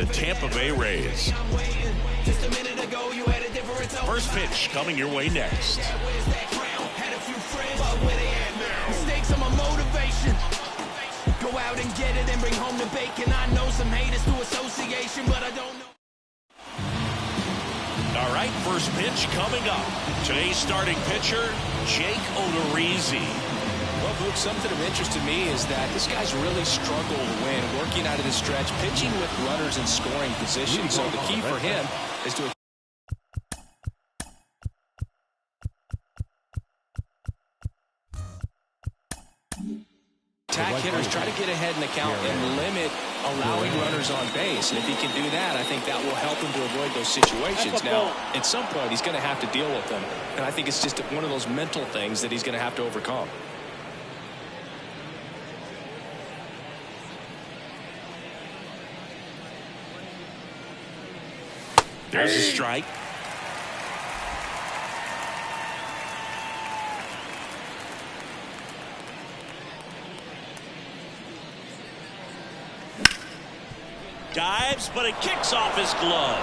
the Tampa Bay Rays. First pitch coming your way next. Go out and get it and bring home the bacon. I know some haters through association, but I don't know. All right, first pitch coming up. Today's starting pitcher, Jake Odorizzi. Well, Luke, something of interest to me is that this guy's really struggled when working out of the stretch, pitching with runners in scoring position. So the key for him is to attack hitters, try to get ahead in the count and limit allowing runners on base. And if he can do that, I think that will help him to avoid those situations. Now, at some point, he's going to have to deal with them. And I think it's just one of those mental things that he's going to have to overcome. There's a strike. Dives, but it kicks off his glove.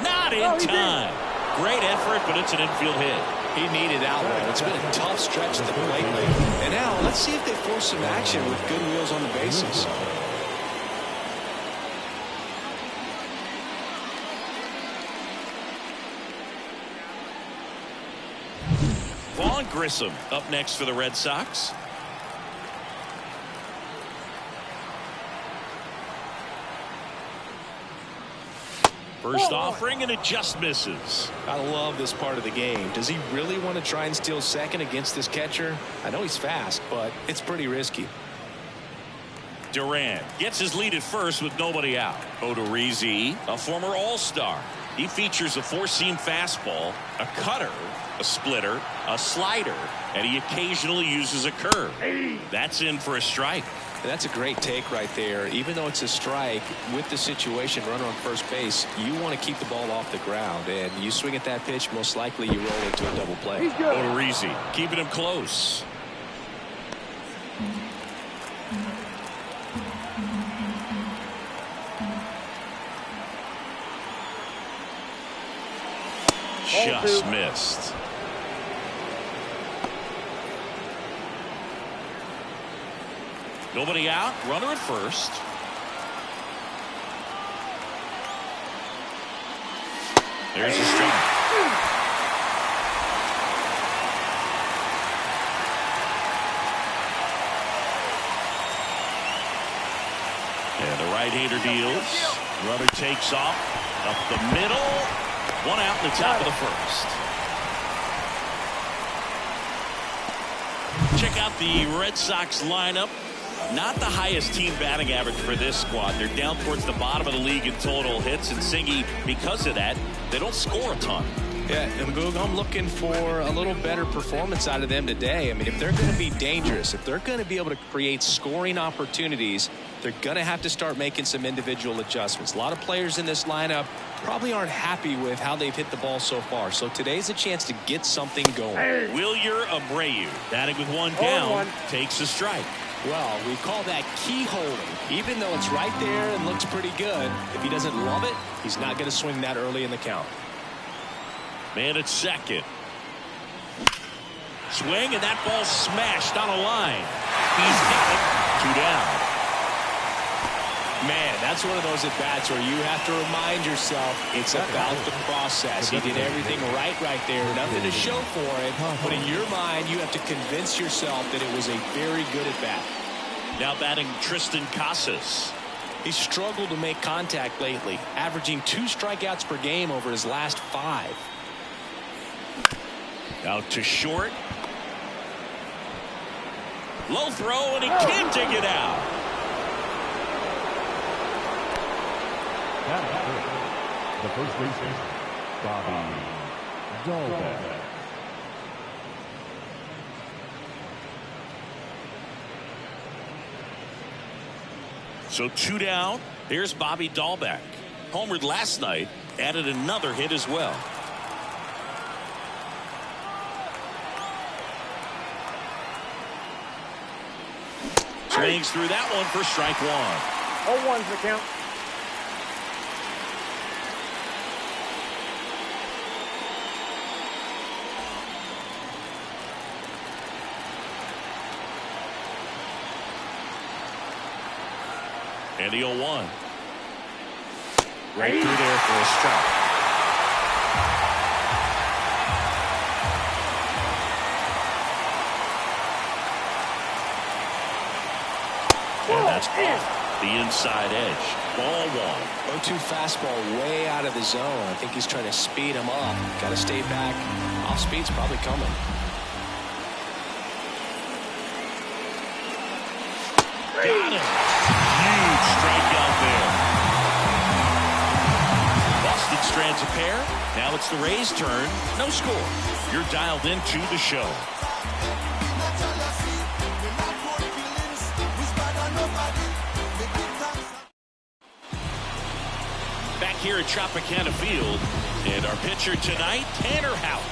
Not in time. Great effort, but it's an infield hit. He needed that one. It's been a tough stretch at the plate lately. And now, let's see if they force some action with good wheels on the bases. Vaughn Grissom up next for the Red Sox. First offering, and it just misses. I love this part of the game. Does he really want to try and steal second against this catcher? I know he's fast, but it's pretty risky. Duran gets his lead at first with nobody out. Odorizzi, a former All-Star. He features a four-seam fastball, a cutter, a splitter, a slider, and he occasionally uses a curve. That's in for a strike. That's a great take right there. Even though it's a strike, with the situation, runner on first base, you want to keep the ball off the ground. And you swing at that pitch, most likely you roll into a double play. Odorizzi keeping him close. Just missed. Nobody out. Runner at first. There's a strike. And the right-hander deals. Runner takes off. Up the middle. One out in the top of the first. Check out the Red Sox lineup. Not the highest team batting average for this squad. They're down towards the bottom of the league in total hits, and Singy, because of that, they don't score a ton. Yeah, and Boog, I'm looking for a little better performance out of them today. I mean, if they're going to be dangerous, if they're going to be able to create scoring opportunities, they're going to have to start making some individual adjustments. A lot of players in this lineup probably aren't happy with how they've hit the ball so far. So today's a chance to get something going. Wilyer Abreu, batting with one down, takes a strike. Well, we call that key holding. Even though it's right there and looks pretty good, if he doesn't love it, he's not going to swing that early in the count. Man at second. Swing, and that ball smashed on a line. He's got it. 2 down. Man, that's one of those at-bats where you have to remind yourself it's about the process. He did everything right there. Nothing to show for it. But in your mind, you have to convince yourself that it was a very good at-bat. Now batting Tristan Casas. He's struggled to make contact lately, averaging 2 strikeouts per game over his last 5. Out to short. Low throw, and he can't dig it out. The first baseman, Bobby Dahlbeck. So 2 down. Here's Bobby Dahlbeck. Homered last night, added another hit as well. Swings through that one for strike 1. 0-1's the count. And the 0-1. Right through there for a strike. And that's off the inside edge. Ball 1. 0-2 fastball way out of the zone. I think he's trying to speed him up. Got to stay back. Off speed's probably coming. Got him. Huge strikeout there. Boston strands a pair. Now it's the Rays' turn. No score. You're dialed into the show. Back here at Tropicana Field, and our pitcher tonight, Tanner Houck.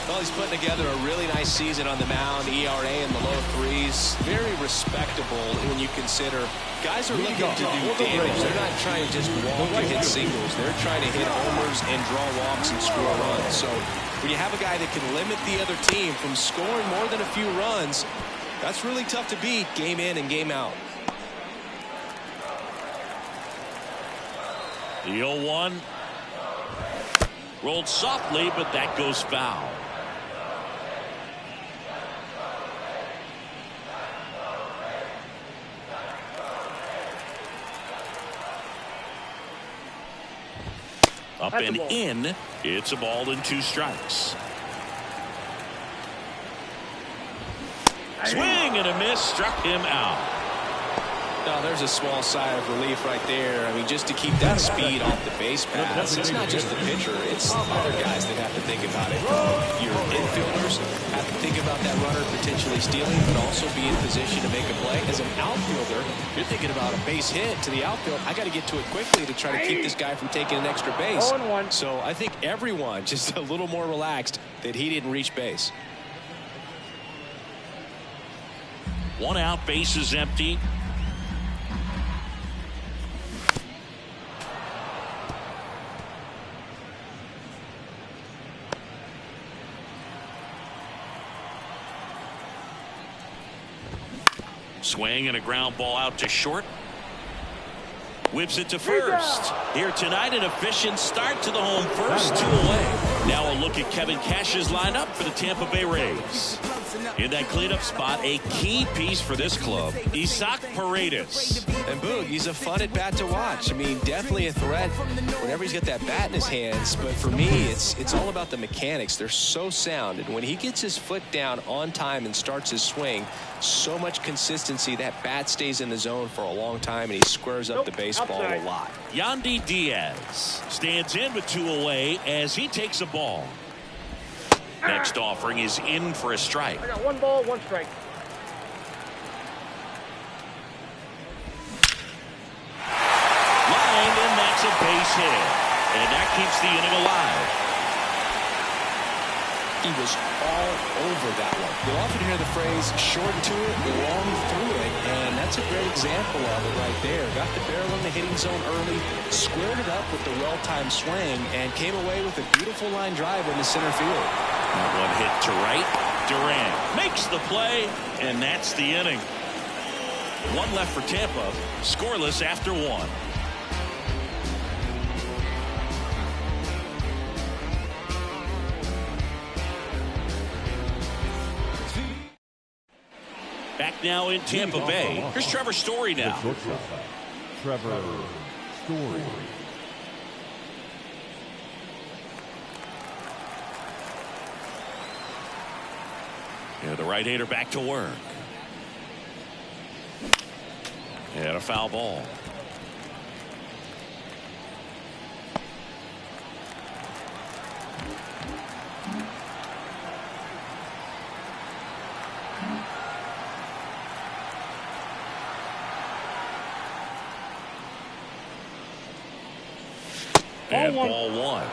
Well, he's putting together a really nice season on the mound. ERA in the low 3s. Very respectable when you consider guys are looking to do damage. They're not trying to just walk and hit singles. They're trying to hit homers and draw walks and score runs. So when you have a guy that can limit the other team from scoring more than a few runs, that's really tough to beat game in and game out. The 0-1 rolled softly, but that goes foul. Up and in. It's a ball and 2 strikes. Swing and a miss. Struck him out. Now, there's a small sigh of relief right there. I mean, just to keep that speed off the base paths. It's not just the pitcher. It's other guys that have to think about it. Your infielders have to think about that runner potentially stealing, but also be in position to make a play. As an outfielder, you're thinking about a base hit to the outfield. I got to get to it quickly to try to keep this guy from taking an extra base. So I think everyone just a little more relaxed that he didn't reach base. 1 out, base is empty. Swing and a ground ball out to short. Whips it to first. Here tonight, an efficient start to the home first. 2 away. Now a look at Kevin Cash's lineup for the Tampa Bay Rays. In that cleanup spot, a key piece for this club, Isaac Paredes. And Boog, he's a fun at bat to watch. I mean, definitely a threat whenever he's got that bat in his hands. But for me, it's all about the mechanics. They're so sound. And when he gets his foot down on time and starts his swing, so much consistency, that bat stays in the zone for a long time, and he squares up the baseball a lot. Yandy Diaz stands in with 2 away as he takes a ball. Next offering is in for a strike. I got 1 ball, 1 strike. Lined, and that's a base hit. And that keeps the inning alive. He was all over that one. You'll often hear the phrase short to it, long through it, and that's a great example of it right there. Got the barrel in the hitting zone early, squared it up with the well-timed swing, and came away with a beautiful line drive into center field. That one hit to right. Durant makes the play, and that's the inning. 1 left for Tampa, scoreless after 1. Back now in Tampa Bay. Here's Trevor Story now. Trevor Story. Yeah, the right-hander back to work. And a foul ball. And ball 1.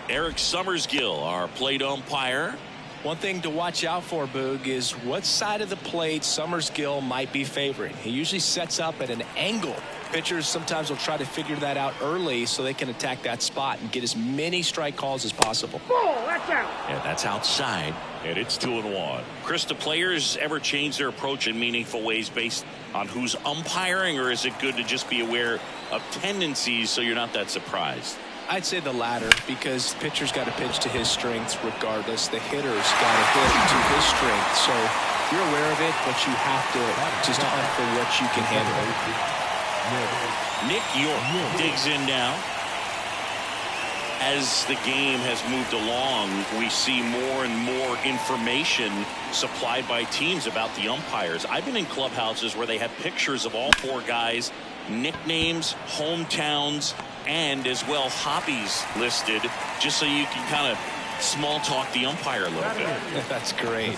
Eric Summersgill, our plate umpire. One thing to watch out for, Boog, is what side of the plate Summerskill might be favoring. He usually sets up at an angle. Pitchers sometimes will try to figure that out early so they can attack that spot and get as many strike calls as possible. That's out. And that's outside, and it's 2-1. Chris, do players ever change their approach in meaningful ways based on who's umpiring, or is it good to just be aware of tendencies so you're not that surprised? I'd say the latter, because the pitcher's got to pitch to his strengths regardless. The hitter's got to hit to his strength. So you're aware of it, but you have to just hunt for what you can handle. Nick York digs in now. As the game has moved along, we see more and more information supplied by teams about the umpires. I've been in clubhouses where they have pictures of all four guys, nicknames, hometowns, and as well hobbies listed, just so you can kind of small talk the umpire a little bit. That's great.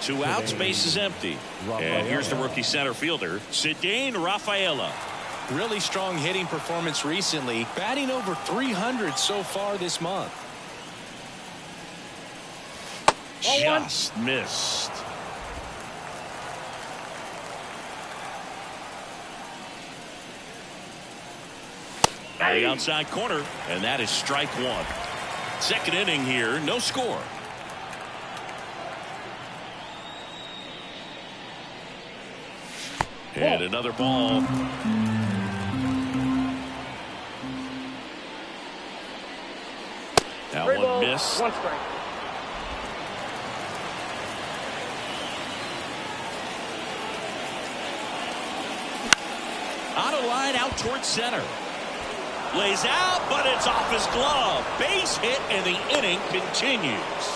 2 outs, base is empty. And here's the rookie center fielder, Cedane Rafaela. Really strong hitting performance recently, batting over 300 so far this month. Just missed. At the outside corner, and that is strike one. Second inning here, no score. And another ball. That one missed. 1 strike. Out of line, out towards center. Lays out, but it's off his glove. Base hit, and the inning continues.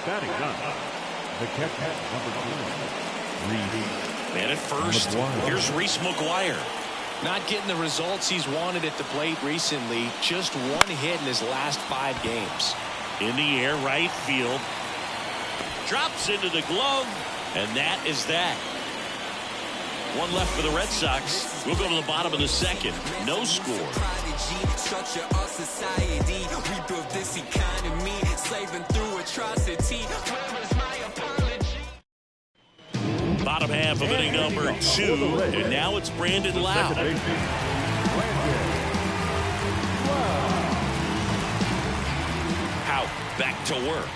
Batting up. The catcher, number 2, Reese. Man at first, here's Reese McGuire. Not getting the results he's wanted at the plate recently. Just 1 hit in his last 5 games. In the air, right field. Drops into the glove, and that is that. 1 left for the Red Sox. We'll go to the bottom of the second. No score. Structure our society. We built this economy, slaving through atrocity. Bottom half of inning number 2, and now it's Brandon Lowe. Out, back to work.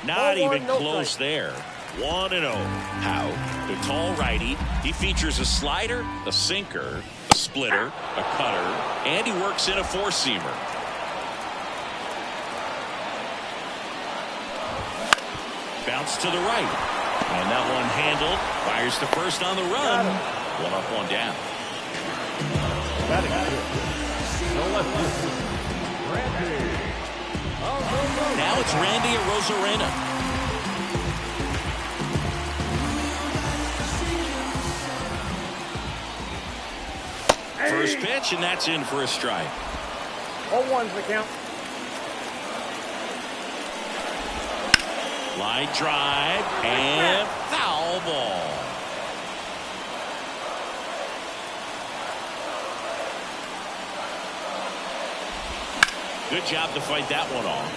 Not even close there. 1-0. Howe, the tall righty. He features a slider, a sinker, a splitter, a cutter, and he works in a 4-seamer. Bounce to the right. And that one handled. Fires to first on the run. 1 up, 1 down. Now it's Randy Arozarena. First pitch, and that's in for a strike. 0-1's the count. Line drive and foul ball. Good job to fight that one off.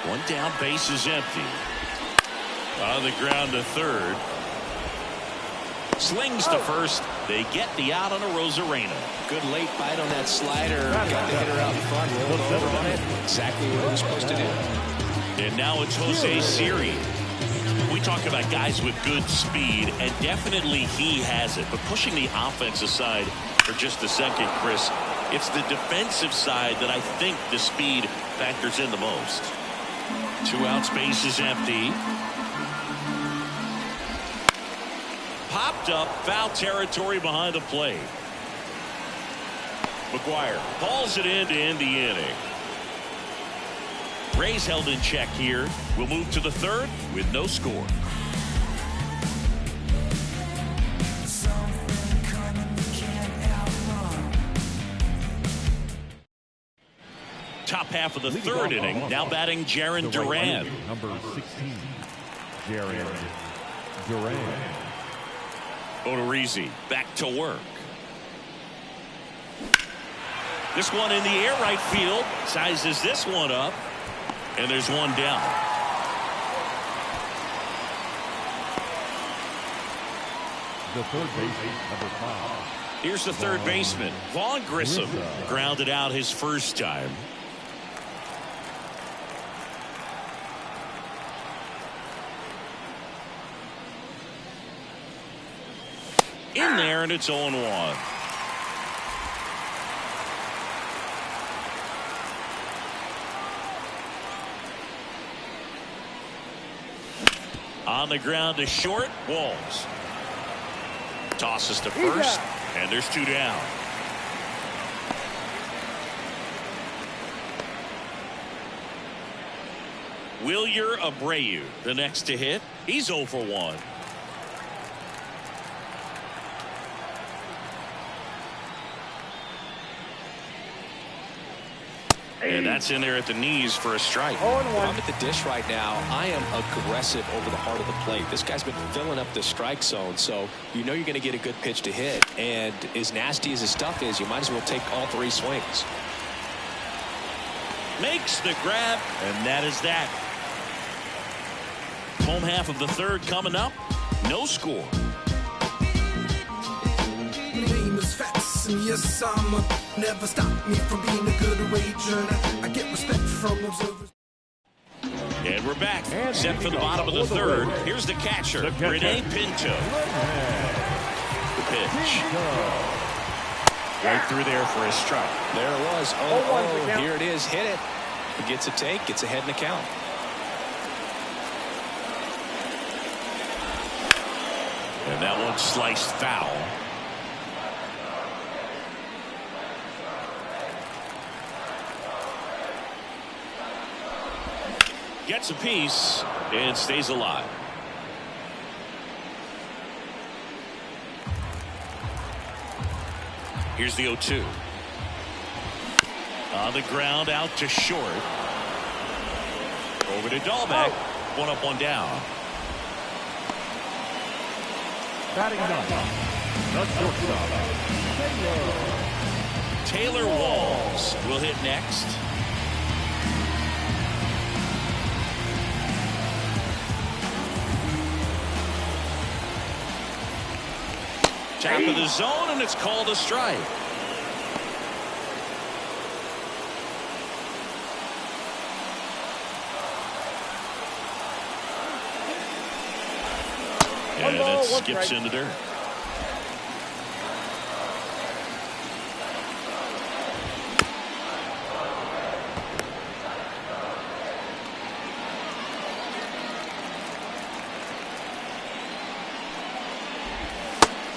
One down, base is empty. On the ground to third. Slings to first. They get the out on Arozarena. Good late bite on that slider. Got the hitter out in front, rolled over on it. Exactly what he was supposed to do. And now it's Jose Siri. We talk about guys with good speed, and definitely he has it. But pushing the offense aside for just a second, Chris, it's the defensive side that I think the speed factors in the most. 2 outs, base is empty. Popped up, foul territory behind the plate. McGuire hauls it in to end the inning. Rays held in check here. We'll move to the third with no score. Top half of the third inning. Now batting Jarren Duran. Number 16, Jarren Duran. Odorizzi back to work. This one in the air right field. Sizes this one up. And there's one down. The third baseman, number 5. Here's the third baseman, Vaughn Grissom. Grounded out his first time. In there, and it's 0-1. On the ground to short, Walls. Tosses to first, and there's 2 down. Wilyer Abreu, the next to hit. He's 0 for 1. And that's in there at the knees for a strike. I'm at the dish right now. I am aggressive over the heart of the plate. This guy's been filling up the strike zone, so you know you're going to get a good pitch to hit. And as nasty as his stuff is, you might as well take all 3 swings. Makes the grab, and that is that. Home half of the third coming up. No score. And yes, never stop me from being a good wager. I get respect from observers. And we're back. Set for the bottom of the third. Here's the catcher, Rene Pinto. The pitch. Right through there for a strike. There it was. Oh, here it is. Hit it. He gets a take, gets ahead in the count. And that one sliced foul. Gets a piece and stays alive. Here's the 0-2. On the ground out to short. Over to Dahlbeck. 1 up, 1 down. Batting 9. The shortstop, Taylor Walls will hit next. Top of the zone, and it's called a strike. And it skips in the dirt.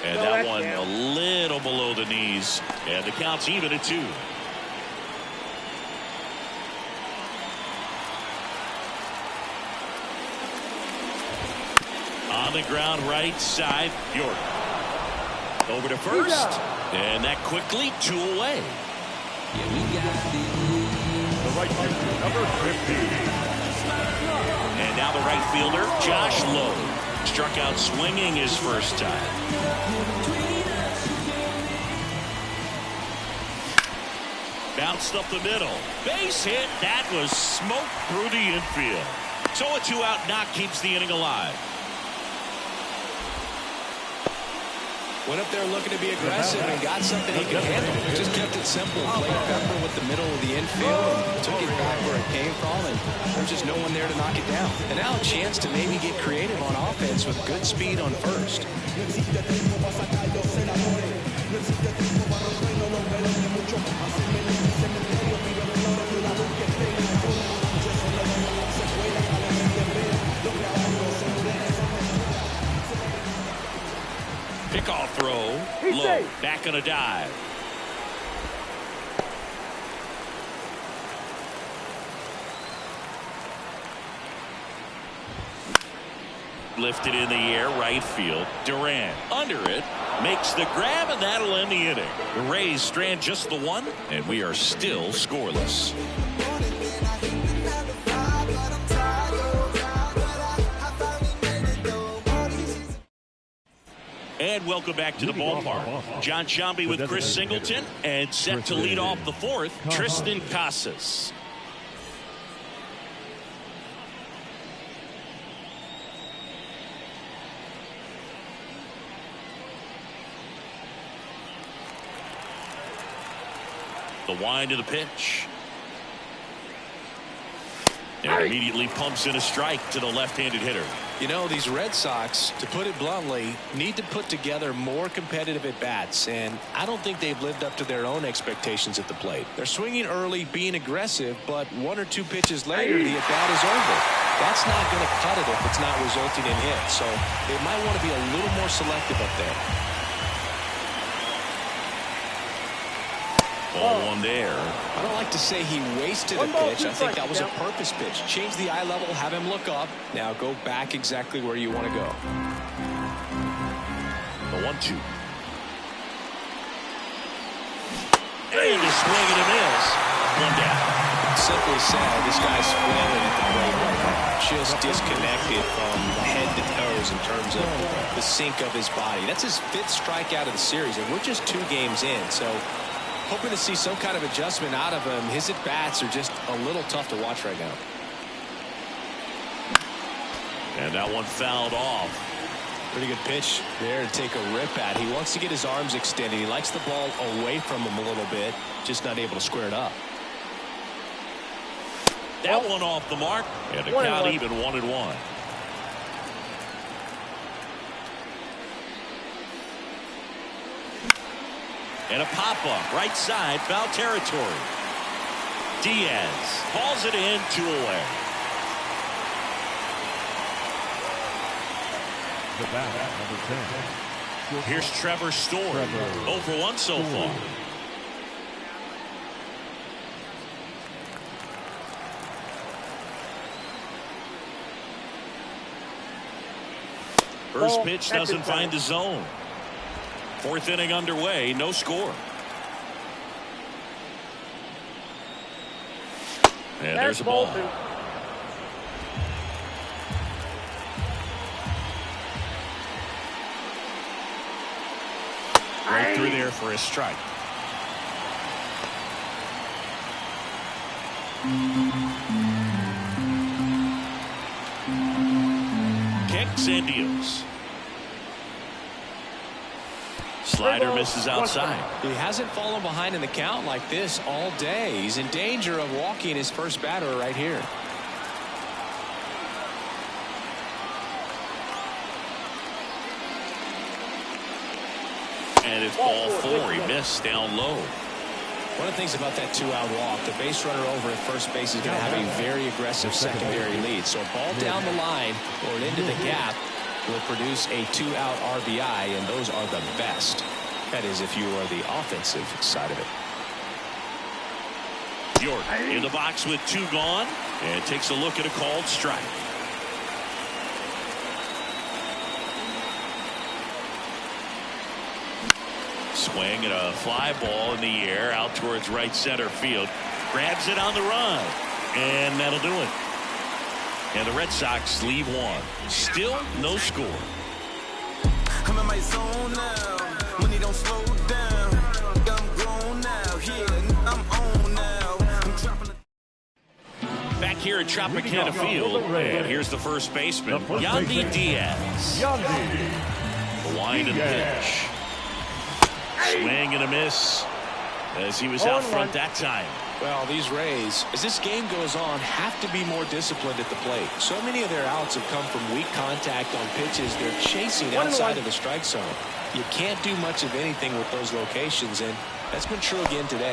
And that one a little below the knees. And the count's even at 2. On the ground right side, York. Over to first. And that quickly 2 away. the right fielder, number 15. And now the right fielder, Josh Lowe. Struck out swinging his first time. Bounced up the middle. Base hit. That was smoked through the infield. So a 2-out knock keeps the inning alive. Went up there looking to be aggressive and got something he could handle. Just kept it simple. Played Pepper with the middle of the infield and took it back where it came from, and there's just no one there to knock it down. And now a chance to maybe get creative on offense with good speed on first. Pickoff throw. Low. Back on a dive. Lifted in the air, right field. Durant under it. Makes the grab, and that'll end the inning. The Rays strand just the one, and we are still scoreless. And welcome back to the ballpark. John Shambi with Chris Singleton, and set to lead off the fourth, Tristan Casas. The wind of the pitch. And immediately pumps in a strike to the left-handed hitter. You know, these Red Sox, to put it bluntly, need to put together more competitive at-bats, and I don't think they've lived up to their own expectations at the plate. They're swinging early, being aggressive, but 1 or 2 pitches later, the at-bat is over. That's not going to cut it if it's not resulting in hits, so they might want to be a little more selective up there. Ball one there. I don't like to say he wasted a pitch. I think that was a purpose pitch. Change the eye level, have him look up. Now go back exactly where you want to go. The 1-2. And a swing and a miss. 1 down. Simply said, this guy's flailing at the plate right now. Just disconnected from head to toes in terms of the sink of his body. That's his 5th strikeout of the series, and we're just 2 games in. So hoping to see some kind of adjustment out of him. His at-bats are just a little tough to watch right now. And that one fouled off. Pretty good pitch there to take a rip at. He wants to get his arms extended. He likes the ball away from him a little bit, just not able to square it up. That one off the mark, and the count even 1-1. And a pop-up, right side, foul territory. Diaz calls it in, 2 away. The bat, number 10. Here's Trevor Story, 0 for 1 so far. First pitch doesn't find the zone. 4th inning underway, no score. And there's a ball. Right through there for a strike. Kicks and deals. Slider misses outside. He hasn't fallen behind in the count like this all day. He's in danger of walking his first batter right here. And it's ball 4. He missed down low. One of the things about that 2-out walk, the base runner over at first base is going to have a very aggressive secondary lead. So a ball down the line or into the gap will produce a 2-out RBI, and those are the best. That is if you are the offensive side of it. York in the box with 2 gone, and takes a look at a called strike. Swing and a fly ball in the air out towards right center field. Grabs it on the run, and that'll do it. And the Red Sox leave 1. Still no score. I'm in my zone now. Money don't slow down. I'm grown now. Yeah, I'm on now. I'm dropping Back here at Tropicana Field, and here's the first baseman, Yandy Diaz. The wind of the pitch. Swing and a miss as he was out front that time. Well, these Rays, as this game goes on, have to be more disciplined at the plate. So many of their outs have come from weak contact on pitches they're chasing outside of the strike zone. You can't do much of anything with those locations, and that's been true again today.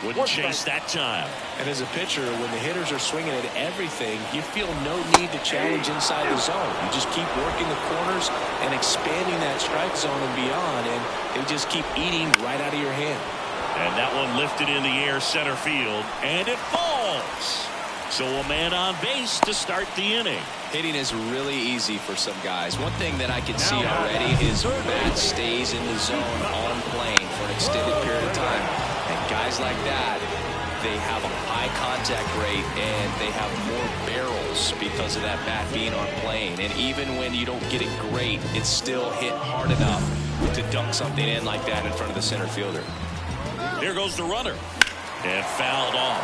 Wouldn't chase that time. And as a pitcher, when the hitters are swinging at everything, you feel no need to challenge inside the zone. You just keep working the corners and expanding that strike zone and beyond, and they just keep eating right out of your hand. And that one lifted in the air center field, and it falls. So a man on base to start the inning. Hitting is really easy for some guys. One thing that I can see already is bat stays in the zone on plane for an extended period of time. And guys like that, they have a high contact rate and they have more barrels because of that bat being on plane. And even when you don't get it great, it's still hit hard enough to dunk something in like that in front of the center fielder. Here goes the runner. And fouled off.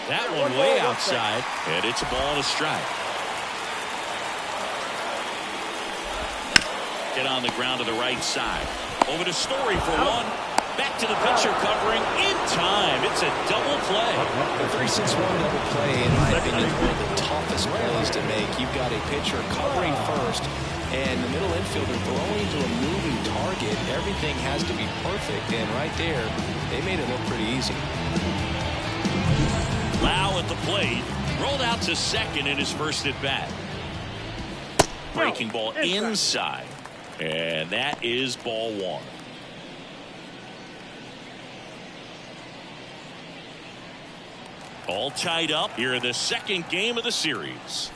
That one way outside, and it's a ball and a strike. Get on the ground to the right side. Over to Story for one. Back to the pitcher covering in time. It's a double play. The 3-6-1 double play, in my opinion, is one of the toughest plays to make. You've got a pitcher covering first, and the middle infielder throwing to a moving target. Everything has to be perfect, and right there, they made it look pretty easy. Lau at the plate, rolled out to second in his first at bat. Breaking ball inside, and that is ball one. All tied up here in the second game of the series.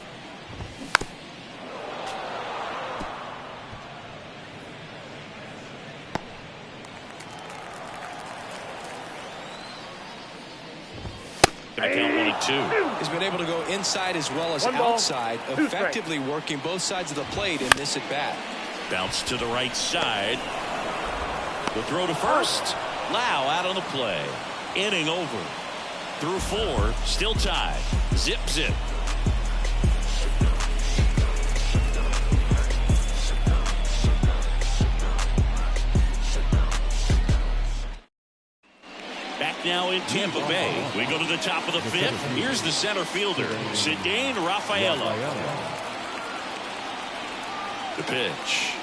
Gonna count 1-2. He's been able to go inside as well as outside, effectively working both sides of the plate in this at bat. Bounce to the right side. The throw to first. Lau out on the play. Inning over. Through 4, still tied. Zip, zip. Back now in Tampa Bay. We go to the top of the 5th. Here's the center fielder, Cedane Rafaela. The pitch.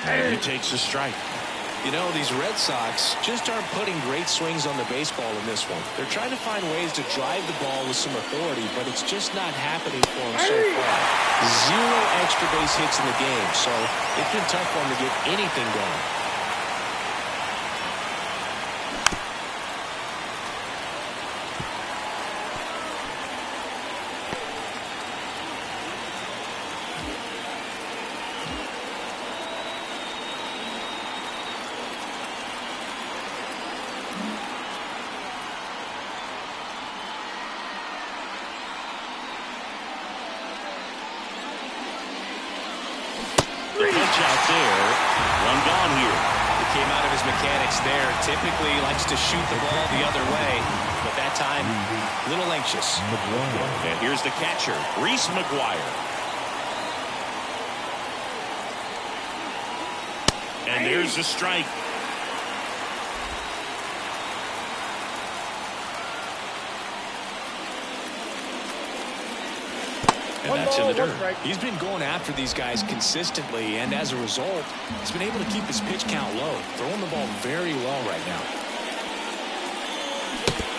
And he takes a strike. You know, these Red Sox just aren't putting great swings on the baseball in this one. They're trying to find ways to drive the ball with some authority, but it's just not happening for them so far. 0 extra base hits in the game, so it's been tough for them to get anything going. Out there, one gone here. He came out of his mechanics there. Typically likes to shoot the ball the other way, but that time a little anxious. And here's the catcher, Reese McGuire. And there's the strike. And that's in the dirt. He's been going after these guys consistently, and as a result, he's been able to keep his pitch count low, throwing the ball very well right now.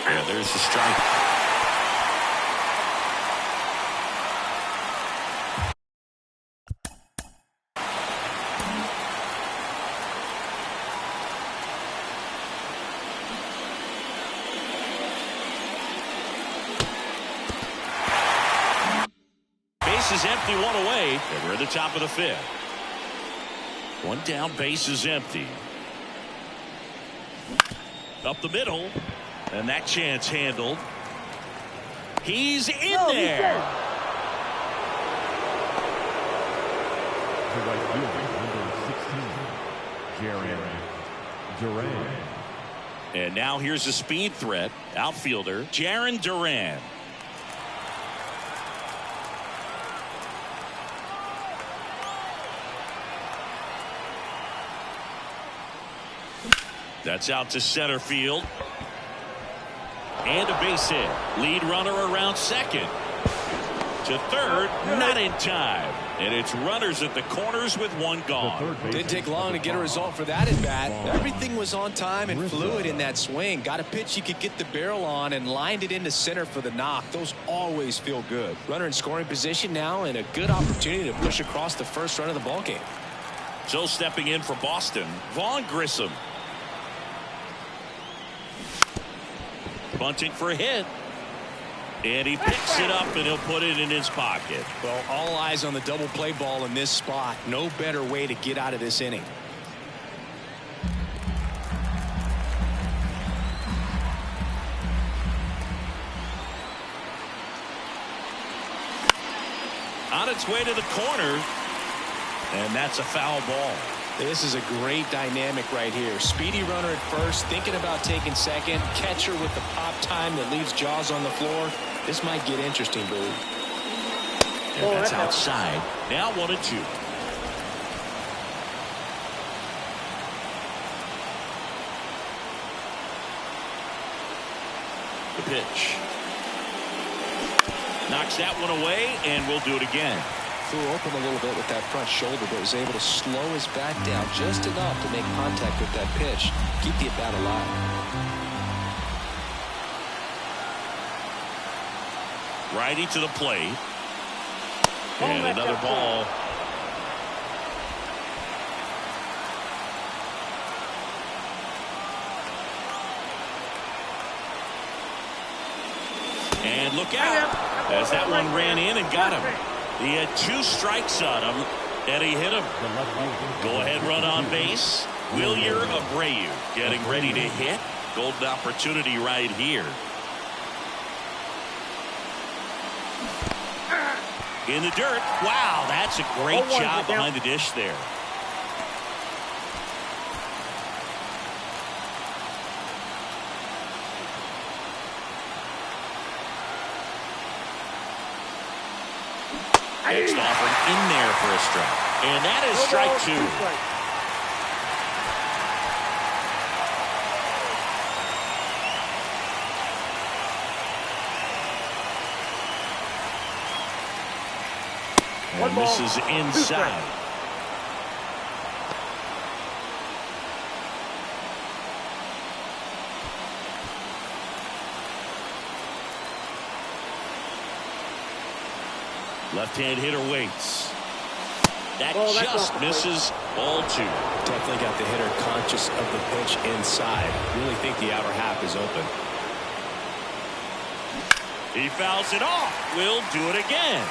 Yeah, there's the strike. Is empty, one away, and we're at the top of the 5th. One down, base is empty. Up the middle, and that chance handled. He's in there. To right field, number 16, Duran. And now here's a speed threat, outfielder Jarren Duran. That's out to center field. And a base hit. Lead runner around second. To third, not in time. And it's runners at the corners with one gone. Didn't take long to get a result for that at bat. Everything was on time and fluid in that swing. Got a pitch you could get the barrel on and lined it into center for the knock. Those always feel good. Runner in scoring position now and a good opportunity to push across the first run of the ballgame. So stepping in for Boston, Vaughn Grissom. Bunting for a hit. And he picks it up, and he'll put it in his pocket. Well, all eyes on the double play ball in this spot. No better way to get out of this inning. On its way to the corner, and that's a foul ball. This is a great dynamic right here. Speedy runner at first, thinking about taking second. Catcher with the pop time that leaves Jaws on the floor. This might get interesting, Boo. And that's outside. Now 1-2. The pitch. Knocks that one away, and we'll do it again. Flew open a little bit with that front shoulder, but was able to slow his back down just enough to make contact with that pitch. Keep the at-bat alive. Righty to the plate. And another ball. And look out as that one ran in and got him. He had 2 strikes on him, and he hit him. Go ahead run on base. Wilyer Abreu getting ready to hit. Golden opportunity right here. In the dirt. Wow, that's a great job behind the dish there. Next offering in there for a strike. And that is strike 2. And this is inside. Left-hand hitter waits. That just misses. Ball 2. Definitely got the hitter conscious of the pitch inside. Really think the outer half is open. He fouls it off. We'll do it again.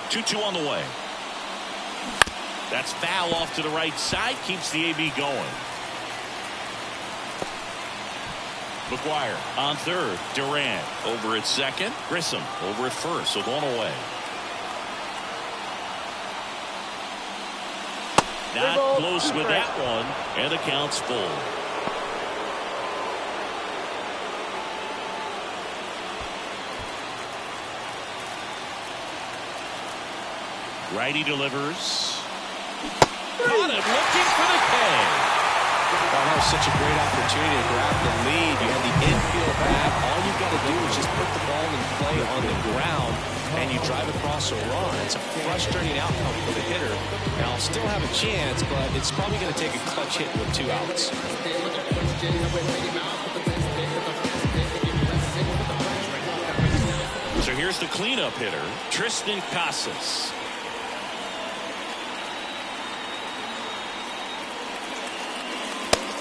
Two on the way. That's foul off to the right side. Keeps the AB going. McGuire on third. Durant over at second. Grissom over at first. So 1 away. Not close with that one. And the count's full. Righty delivers. Caught him looking for the K. Oh, that was such a great opportunity to grab the lead. You have the infield back. All you've got to do is just put the ball in play on the ground, and you drive across a run. It's a frustrating outcome for the hitter. Now, still have a chance, but it's probably going to take a clutch hit with 2 outs. So here's the cleanup hitter, Tristan Casas.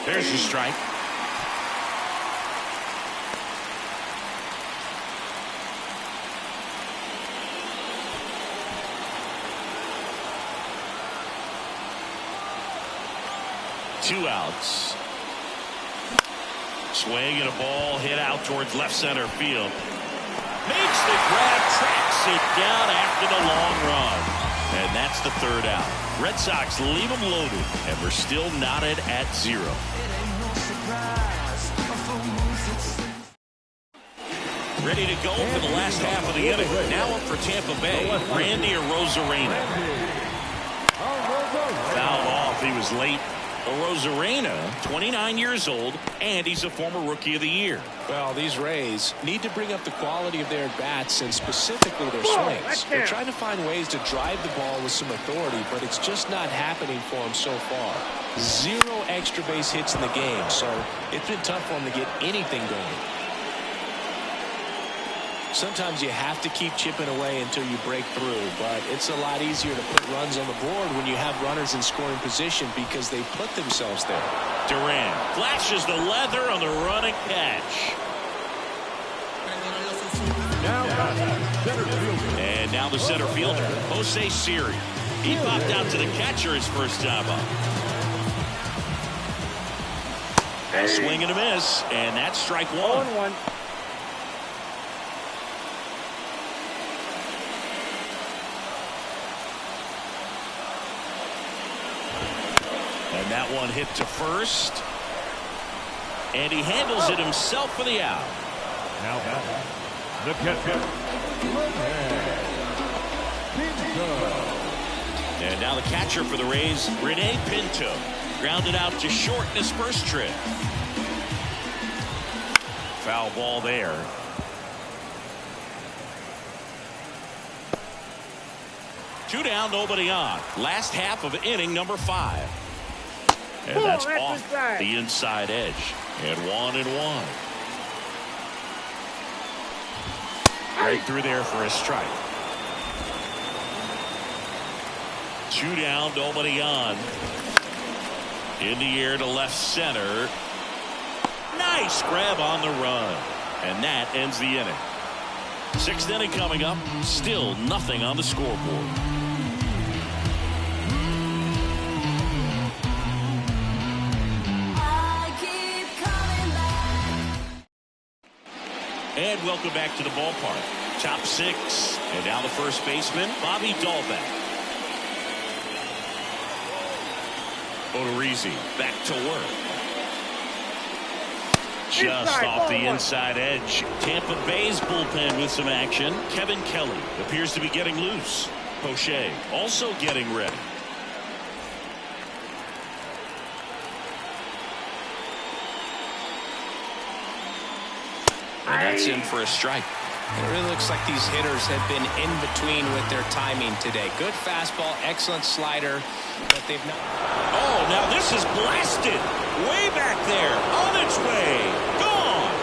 There's your strike. Two outs. Swing and a ball hit out towards left center field. Makes the grab, tracks it down after the long run. And that's the 3rd out. Red Sox leave them loaded, and we're still knotted at 0. Ready to go for the last half of the inning. Now up for Tampa Bay, Randy Arozarena. Fouled off. He was late. Arozarena, 29 years old, and he's a former Rookie of the Year. Well, these Rays need to bring up the quality of their bats and specifically their swings. They're trying to find ways to drive the ball with some authority, but it's just not happening for them so far. 0 extra base hits in the game, so it's been tough for them to get anything going. Sometimes you have to keep chipping away until you break through, but it's a lot easier to put runs on the board when you have runners in scoring position because they put themselves there. Duran flashes the leather on the running catch. And now the center fielder, Jose Siri. He popped out to the catcher his first time up. A swing and a miss, and that's strike one. 0-1. And that one hit to first. And he handles it himself for the out. Now the catcher. And now the catcher for the Rays, Rene Pinto. Grounded out to short in his first trip. Foul ball there. Two down, nobody on. Last half of inning number 5. And that's off the inside edge. And 1-1. Right through there for a strike. 2 down, nobody on. In the air to left center. Nice grab on the run. And that ends the inning. 6th inning coming up. Still nothing on the scoreboard. And welcome back to the ballpark. Top 6. And now the first baseman, Bobby Dahlbeck. Odorizzi back to work. Just off the inside edge. Tampa Bay's bullpen with some action. Kevin Kelly appears to be getting loose. Poche also getting ready. And that's in for a strike. It really looks like these hitters have been in between with their timing today. Good fastball, excellent slider, but they've not. Oh, now this is blasted. Way back there. On its way. Gone.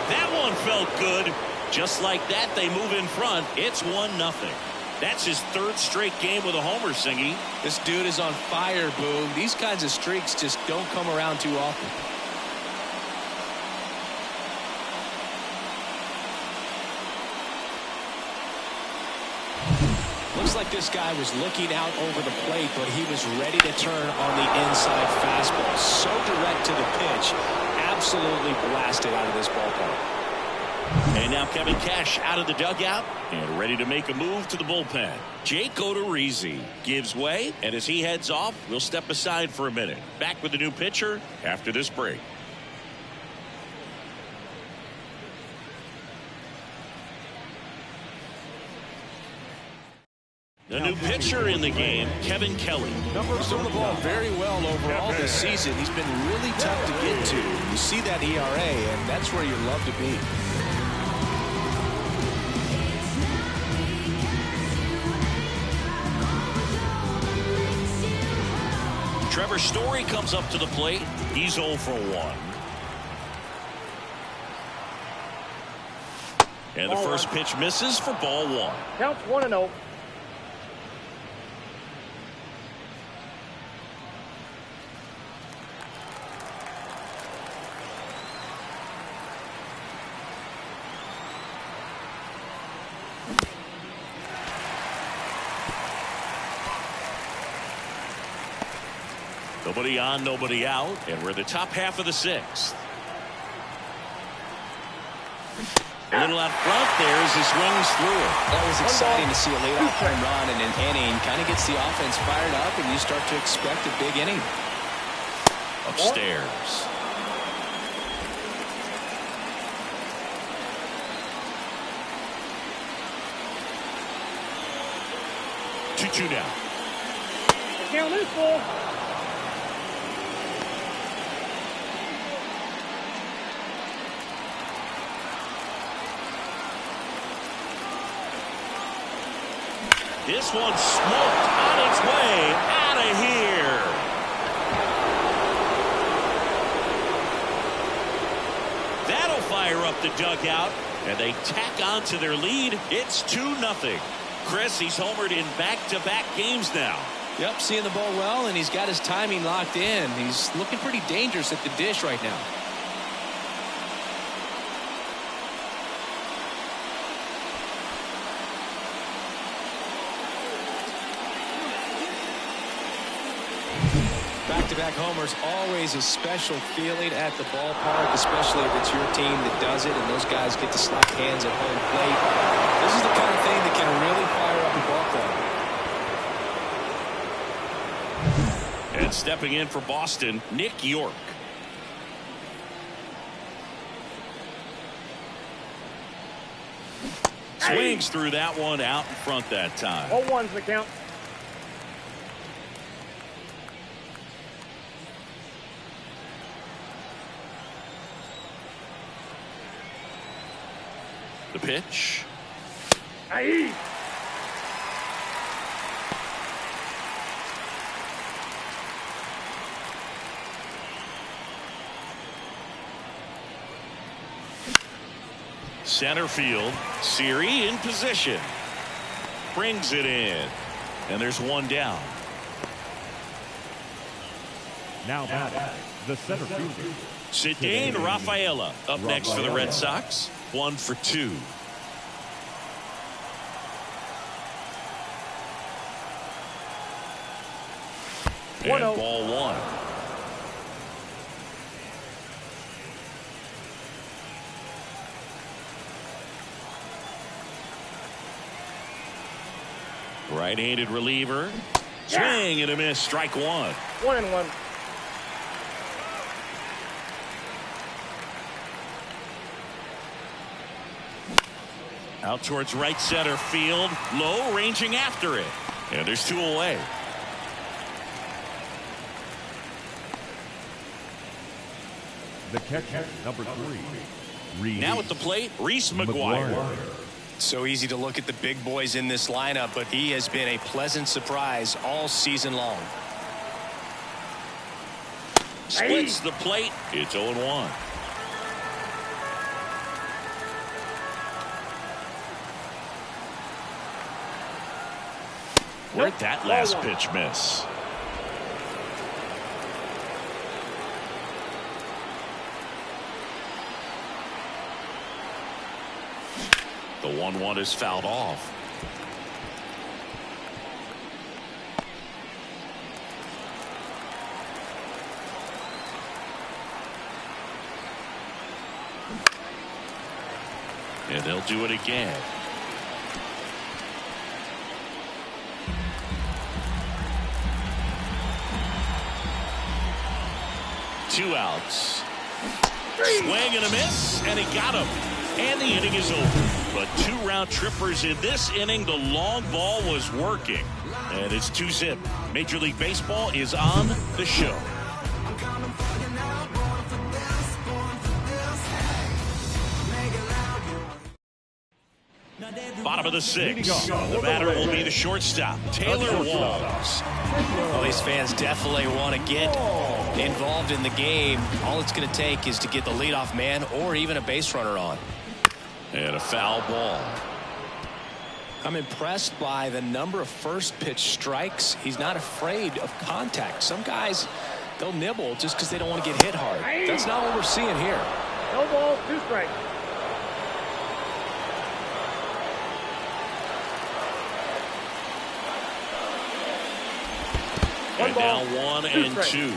That one felt good. Just like that, they move in front. It's 1-0. That's his 3rd straight game with a homer, Singy. This dude is on fire, Boom. These kinds of streaks just don't come around too often. Looks like this guy was looking out over the plate, but he was ready to turn on the inside fastball. So direct to the pitch. Absolutely blasted out of this ballpark. And now Kevin Cash out of the dugout and ready to make a move to the bullpen. Jake Odorizzi gives way, and as he heads off, we'll step aside for a minute. Back with the new pitcher after this break. The new pitcher in the game, Kevin Kelly. He's doing the ball very well overall this season. He's been really tough to get to. You see that ERA, and that's where you love to be. Trevor Story comes up to the plate. He's 0 for 1. And the first pitch misses for ball 1. Counts 1-0. Nobody on, nobody out, and we're in the top half of the 6th. A little out front there as he swings through it. That was exciting to see a leadoff home run in an inning. Kind of gets the offense fired up, and you start to expect a big inning. Upstairs. Two down. The count is full. This one's smoked on its way out of here. That'll fire up the dugout, and they tack on to their lead. It's 2-0. Chris, he's homered in back-to-back games now. Yep, seeing the ball well, and he's got his timing locked in. He's looking pretty dangerous at the dish right now. Back-to-back homers, always a special feeling at the ballpark, especially if it's your team that does it and those guys get to slap hands at home plate. This is the kind of thing that can really fire up a ball club. And stepping in for Boston, Nick York. Swings through that one out in front that time. 0-1's the count. The pitch. Aye. Center field. Siri in position. Brings it in. And there's one down. Now batting, the center fielder. Cedane Rafaela up next for the Red Sox. 1 for 2. And ball 1. Right-handed reliever. Swing and a miss. Strike 1. 1-1. Out towards right center field. Low, ranging after it. And there's 2 away. The catcher, number 3. Now at the plate, Reese McGuire. So easy to look at the big boys in this lineup, but he has been a pleasant surprise all season long. Splits the plate. It's 0-1. Where'd that last pitch miss? The 1-1 is fouled off. And they'll do it again. Two outs. Swing and a miss, and he got him. And the inning is over. But 2 round trippers in this inning. The long ball was working. And it's 2-zip. Major League Baseball is on the show. Bottom of the 6th. The batter will be the shortstop, Taylor Walls. Well, these fans definitely want to get involved in the game. All it's going to take is to get the leadoff man or even a base runner on. And a foul ball. I'm impressed by the number of first pitch strikes. He's not afraid of contact. Some guys, they'll nibble just because they don't want to get hit hard. That's not what we're seeing here. No balls, 2 strikes. And now 1 and 2.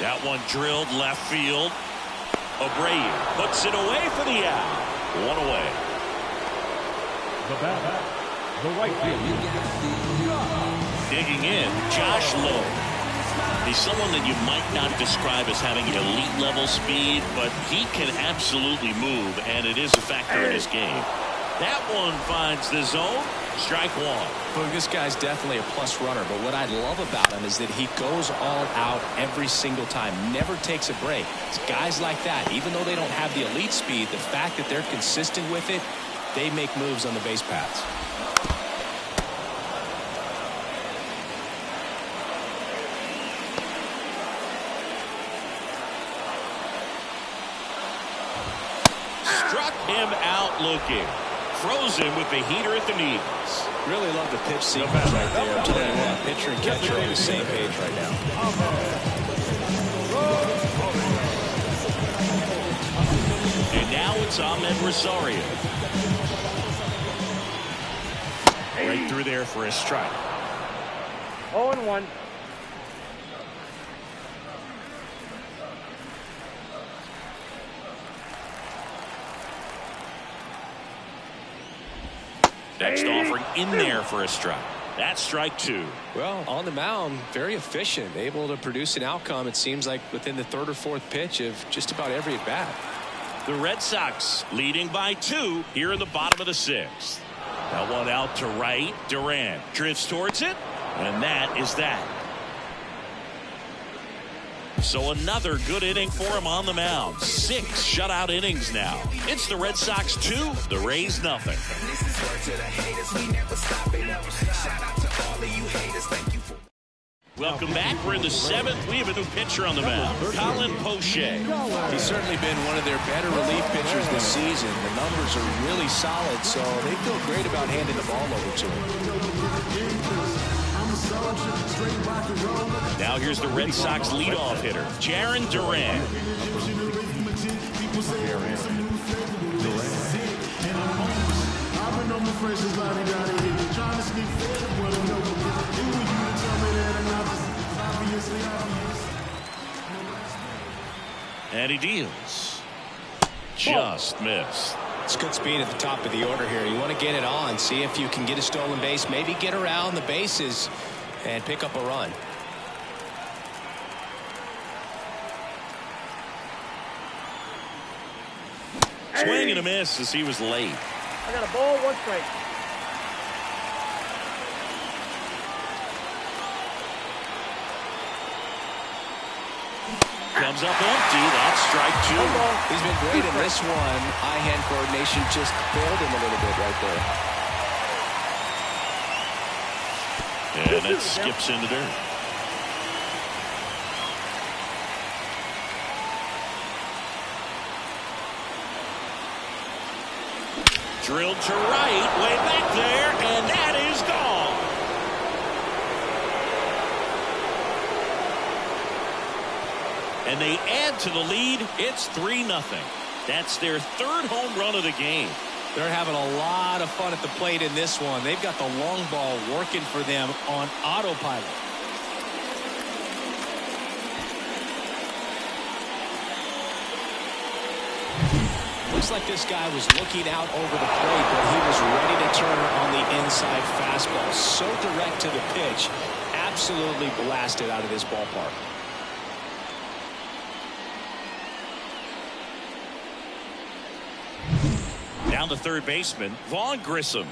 That one drilled left field. Abreu puts it away for the out. 1 away. The batter, the right fielder. Digging in, Josh Lowe. He's someone that you might not describe as having elite level speed, but he can absolutely move, and it is a factor in his game. That one finds the zone. Strike 1. Well, this guy's definitely a plus runner, but what I love about him is that he goes all out every single time, never takes a break. It's guys like that, even though they don't have the elite speed, the fact that they're consistent with it, they make moves on the base paths. Struck him out looking. Throws him with the heater at the knees. Really love the pitch sequence right there. I'm telling you what, pitcher and catcher are on the same page right now. And now it's Ahmed Rosario. Right through there for a strike. 0-1. Next offering in there for a strike. That's strike 2. Well, on the mound, very efficient, able to produce an outcome, it seems like, within the 3rd or 4th pitch of just about every at bat. The Red Sox leading by 2 here in the bottom of the 6th. That one out to right. Durant drifts towards it, and that is that. So another good inning for him on the mound. 6 shutout innings now. It's the Red Sox 2, the Rays nothing. Welcome back. We're in the 7th. We have a new pitcher on the mound, Colin Poche. He's certainly been one of their better relief pitchers this season. The numbers are really solid, so they feel great about handing the ball over to him. Now here's the Red Sox leadoff hitter, Jarren Duran. And he deals. Just missed. It's good speed at the top of the order here. You want to get it on, see if you can get a stolen base, maybe get around the bases and pick up a run. Swing and a miss as he was late. I got a ball, 1 strike. Comes up empty. That's strike 2. He's been great in this one. Eye-hand coordination just failed him a little bit right there. And it skips into dirt. Drilled to right, way back there, and that is gone. And they add to the lead. It's 3-0. That's their 3rd home run of the game. They're having a lot of fun at the plate in this one. They've got the long ball working for them on autopilot. Looks like this guy was looking out over the plate, but he was ready to turn on the inside fastball. So direct to the pitch. Absolutely blasted out of this ballpark. Down to third baseman, Vaughn Grissom.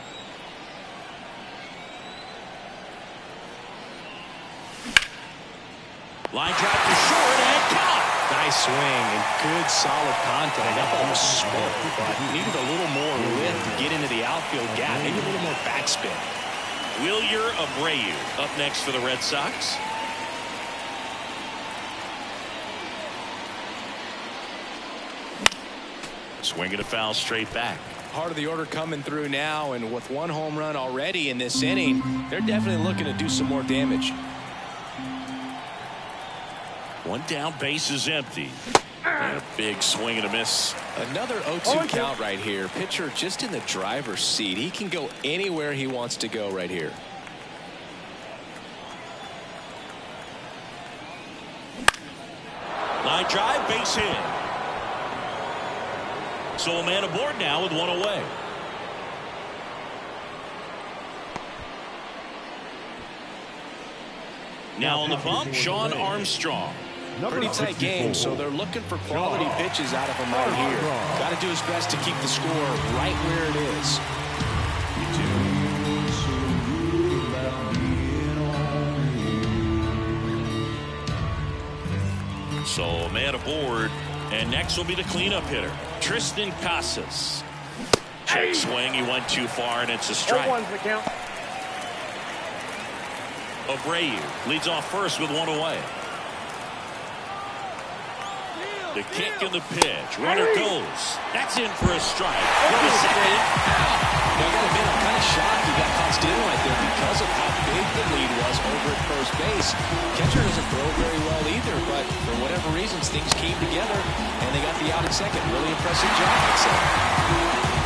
Line drive to short and caught. Nice swing and good solid contact. That ball was smart, but needed a little more lift to get into the outfield gap. Maybe a little more backspin. Wilyer Abreu up next for the Red Sox. Swinging a foul straight back. Part of the order coming through now, and with 1 home run already in this inning, they're definitely looking to do some more damage. 1 down, base is empty. And a big swing and a miss. Another 0-2 count right here. Pitcher just in the driver's seat. He can go anywhere he wants to go right here. Line drive, base hit. So a man aboard now with 1 away. Now on the bump, Sean Armstrong. Pretty tight game, so they're looking for quality pitches out of him right here. Got to do his best to keep the score right where it is. So a man aboard, and next will be the cleanup hitter, Tristan Casas. Check swing, he went too far, and it's a strike. 0-1's the count. Abreu leads off first with 1 away. The kick and the pitch. Runner goes. That's in for a strike. Go to second. I got to admit, I'm kind of shocked he got caught stealing right there because of how big the lead was over at first base. Catcher doesn't throw very well either, but for whatever reasons, things came together, and they got the out at second. Really impressive job, I'd say.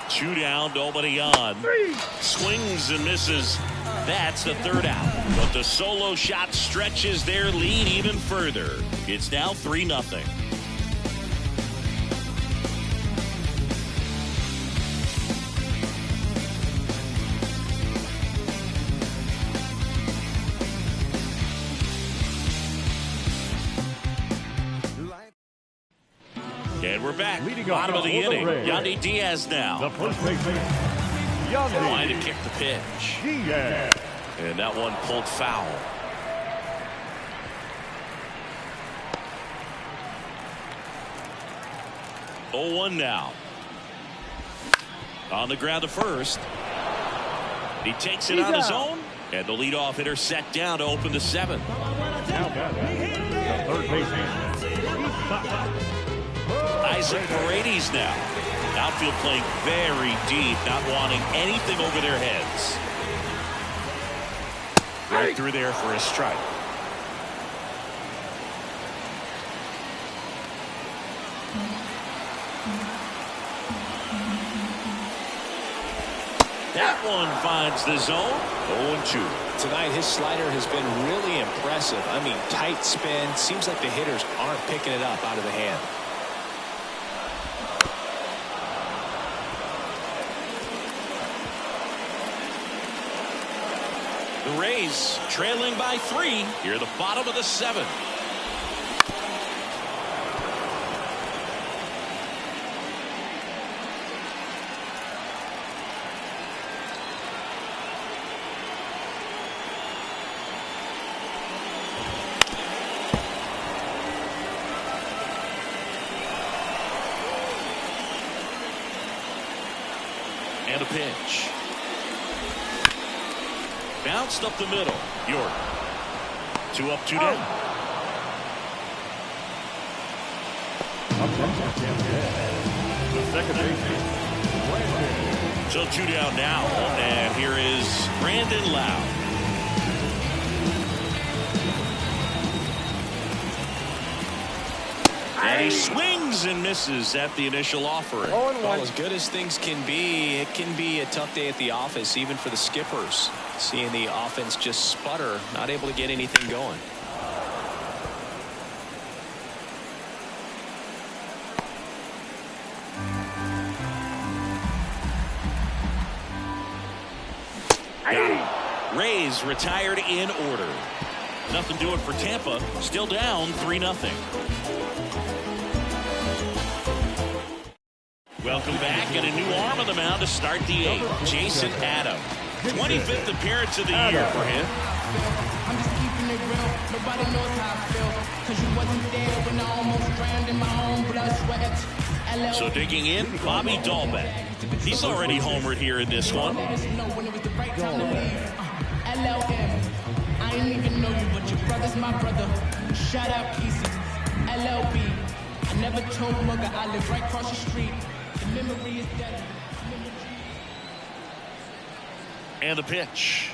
Two down, nobody on. Swings and misses. That's the third out. But the solo shot stretches their lead even further. It's now 3-0. And we're back. Bottom of the inning. Yandy Diaz now. The first baseman, Yandy Trying to kick the pitch. Diaz. And that one pulled foul. Oh, 1 now. On the ground to first. He takes it on his own. And the leadoff hitter set down to open the 7th. Now batting, the third baseman, Isaac Paredes now. Outfield playing very deep, not wanting anything over their heads. Right through there for a strike. That one finds the zone. 0-2. Tonight, his slider has been really impressive. I mean, tight spin. Seems like the hitters aren't picking it up out of the hand. The Rays trailing by 3 here at the bottom of the 7th. And a pitch. Bounced up the middle. York. 2 up, 2 down. the second baseman, Brandon. So 2 down now. And here is Brandon Lau. And he swings and misses at the initial offering. 0-1. Well, as good as things can be, it can be a tough day at the office, even for the skippers. Seeing the offense just sputter, not able to get anything going. Rays retired in order. Nothing doing for Tampa. Still down 3-0. Welcome back, and a new arm on the mound to start the 8th. Jason Adam. 25th appearance of the year for him. I'm just keeping it real. Nobody knows how I feel. Cause you wasn't there when I almost drowned in my own blood, sweat. So digging in, Bobby Dahlbeck. He's already homered here in this one. LLM. I ain't even know you, but your brother's my brother. Shout out Pieces. LLB. I never told Mugga I live right across the street. The memory is dead. And the pitch.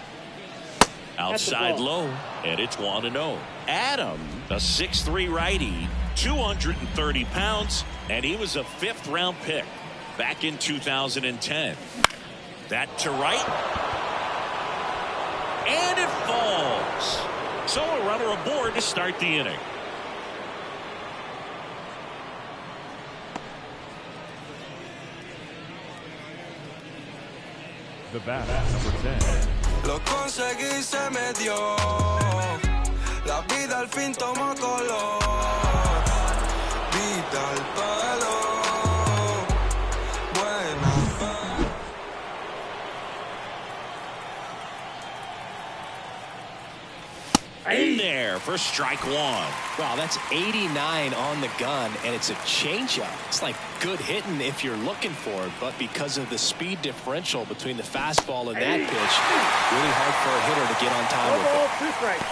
Outside low, and it's 1-0. Adam, a 6'3" righty, 230 pounds, and he was a 5th-round pick back in 2010. That to right. And it falls. So a runner aboard to start the inning. The bat, number 10, Lo conseguí, se me dio. La vida al fin tomó color. Vida al palo. Buena. In there for strike one. Wow, that's 89 on the gun, and it's a changeup. It's like good hitting if you're looking for it, but because of the speed differential between the fastball and that pitch, really hard for a hitter to get on time with it. 2 strikes.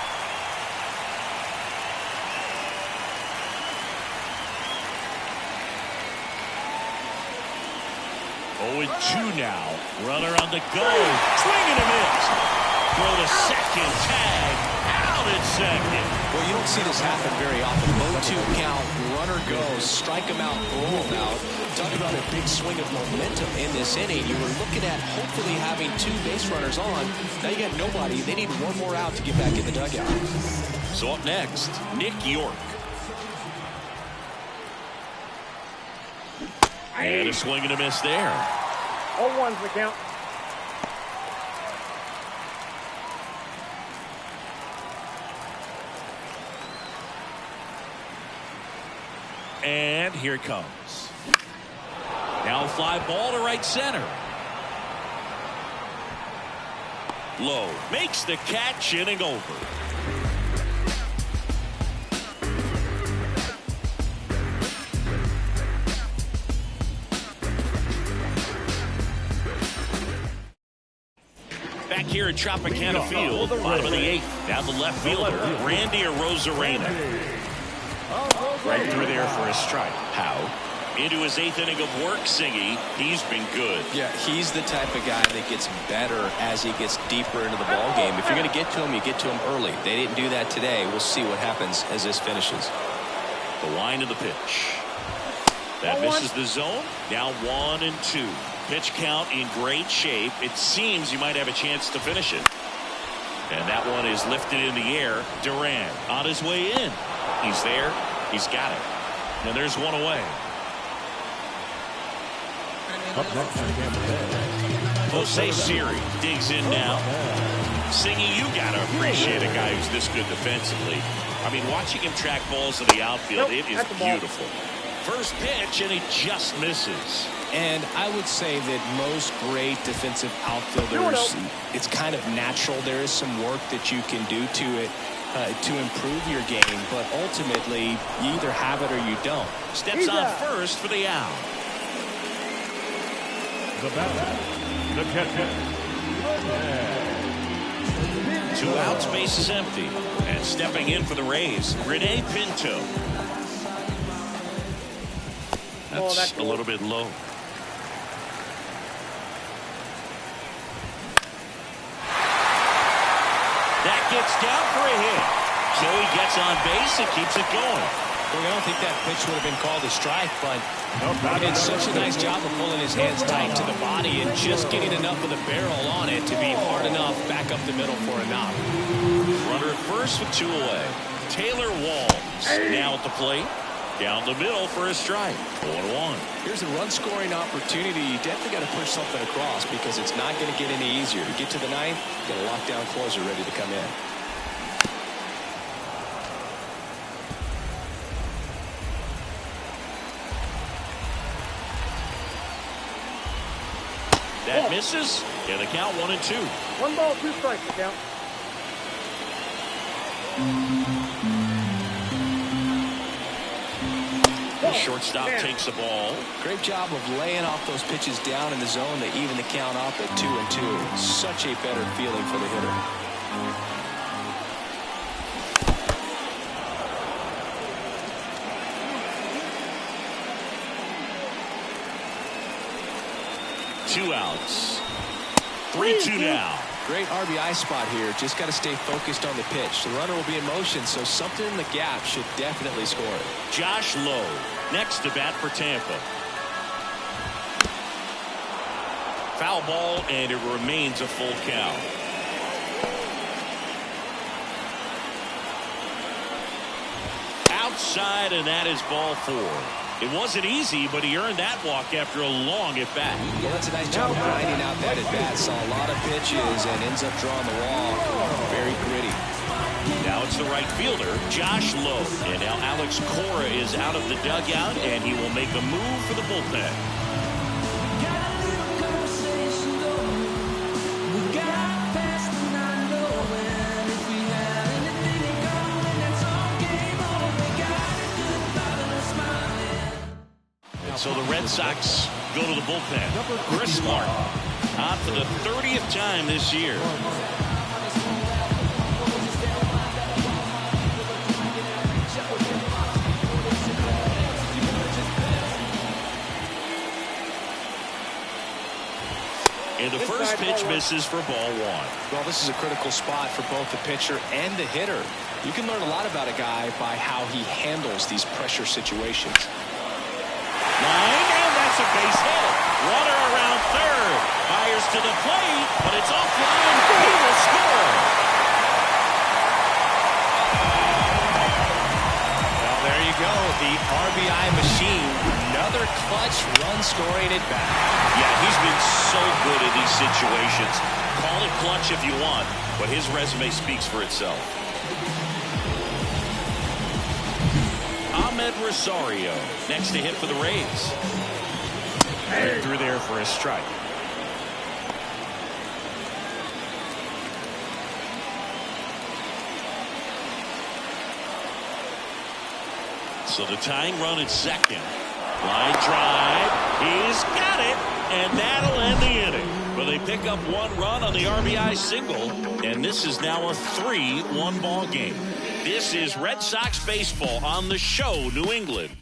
Oh, and 2 now. Runner on the go. Swing and a miss. Throw to second. Tag. Out at second. Well, you don't see this happen very often. 0-2 count. Runner goes. Strike him out. Roll him out. Talk about a big swing of momentum in this inning. You were looking at hopefully having 2 base runners on. Now you got nobody. They need 1 more out to get back in the dugout. So up next, Nick York. And a swing and a miss there. 0-1's the count. And here it comes. Now a fly ball to right center. Low makes the catch, inning over. Back here at Tropicana Field, bottom of the 8th. Down the left fielder, Randy Arozarena. Right through there for a strike. How? Into his 8th inning of work, Singy. He's been good. Yeah, he's the type of guy that gets better as he gets deeper into the ball game. If you're going to get to him, you get to him early. They didn't do that today. We'll see what happens as this finishes. The line of the pitch. That misses the zone. Now 1-2. Pitch count in great shape. It seems you might have a chance to finish it. And that one is lifted in the air. Duran on his way in. He's there. He's got it. And there's one away. Up next is Tampa Bay. Jose Siri digs in now. Singy, you got to appreciate a guy who's this good defensively. I mean, watching him track balls to the outfield, it is beautiful. First pitch, and he just misses. And I would say that most great defensive outfielders, it's kind of natural. There is some work that you can do to it to improve your game, but ultimately, you either have it or you don't. Steps on first for the out. The batter, the catcher. 2 outs, base is empty. And stepping in for the Rays, Rene Pinto. That's a little bit low. That gets down for a hit. So he gets on base and keeps it going. Well, I don't think that pitch would have been called a strike, but he did such a nice job of pulling his hands tight to the body and just getting enough of the barrel on it to be hard enough back up the middle for a knock. Runner at first with 2 away. Taylor Walls now at the plate. Down the middle for a strike. 4-1. Here's a run-scoring opportunity. You definitely got to push something across because it's not going to get any easier. To get to the 9th, got a lockdown closer ready to come in. That misses. Yeah, the count 1-2. 1 ball, 2 strikes the count. The shortstop takes the ball. Great job of laying off those pitches down in the zone to even the count off at 2-2. Such a better feeling for the hitter. Two outs. 3-2 now. Great RBI spot here. Just got to stay focused on the pitch. The runner will be in motion, so something in the gap should definitely score it. Josh Lowe next to bat for Tampa. Foul ball, and it remains a full count. Outside, and that is ball 4. It wasn't easy, but he earned that walk after a long at-bat. Well, that's a nice job of grinding out that at-bat. Saw a lot of pitches and ends up drawing the walk. Very gritty. Now it's the right fielder, Josh Lowe. And now Alex Cora is out of the dugout, and he will make a move for the bullpen. So the Red Sox go to the bullpen. Chris Martin on for the 30th time this year. And the first pitch misses for ball one. Well, this is a critical spot for both the pitcher and the hitter. You can learn a lot about a guy by how he handles these pressure situations. Line, and that's a base hit. Runner around third. Fires to the plate, but it's offline. He will score. Well, there you go. The RBI machine. Another clutch run scoring at bat. Yeah, he's been so good in these situations. Call it clutch if you want, but his resume speaks for itself. Ahmed Rosario next to hit for the Rays. And through there for a strike. So the tying run at second. Line drive. He's got it. And that'll end the inning. Well, they pick up one run on the RBI single. And this is now a 3-1 ball game. This is Red Sox baseball on the show, New England.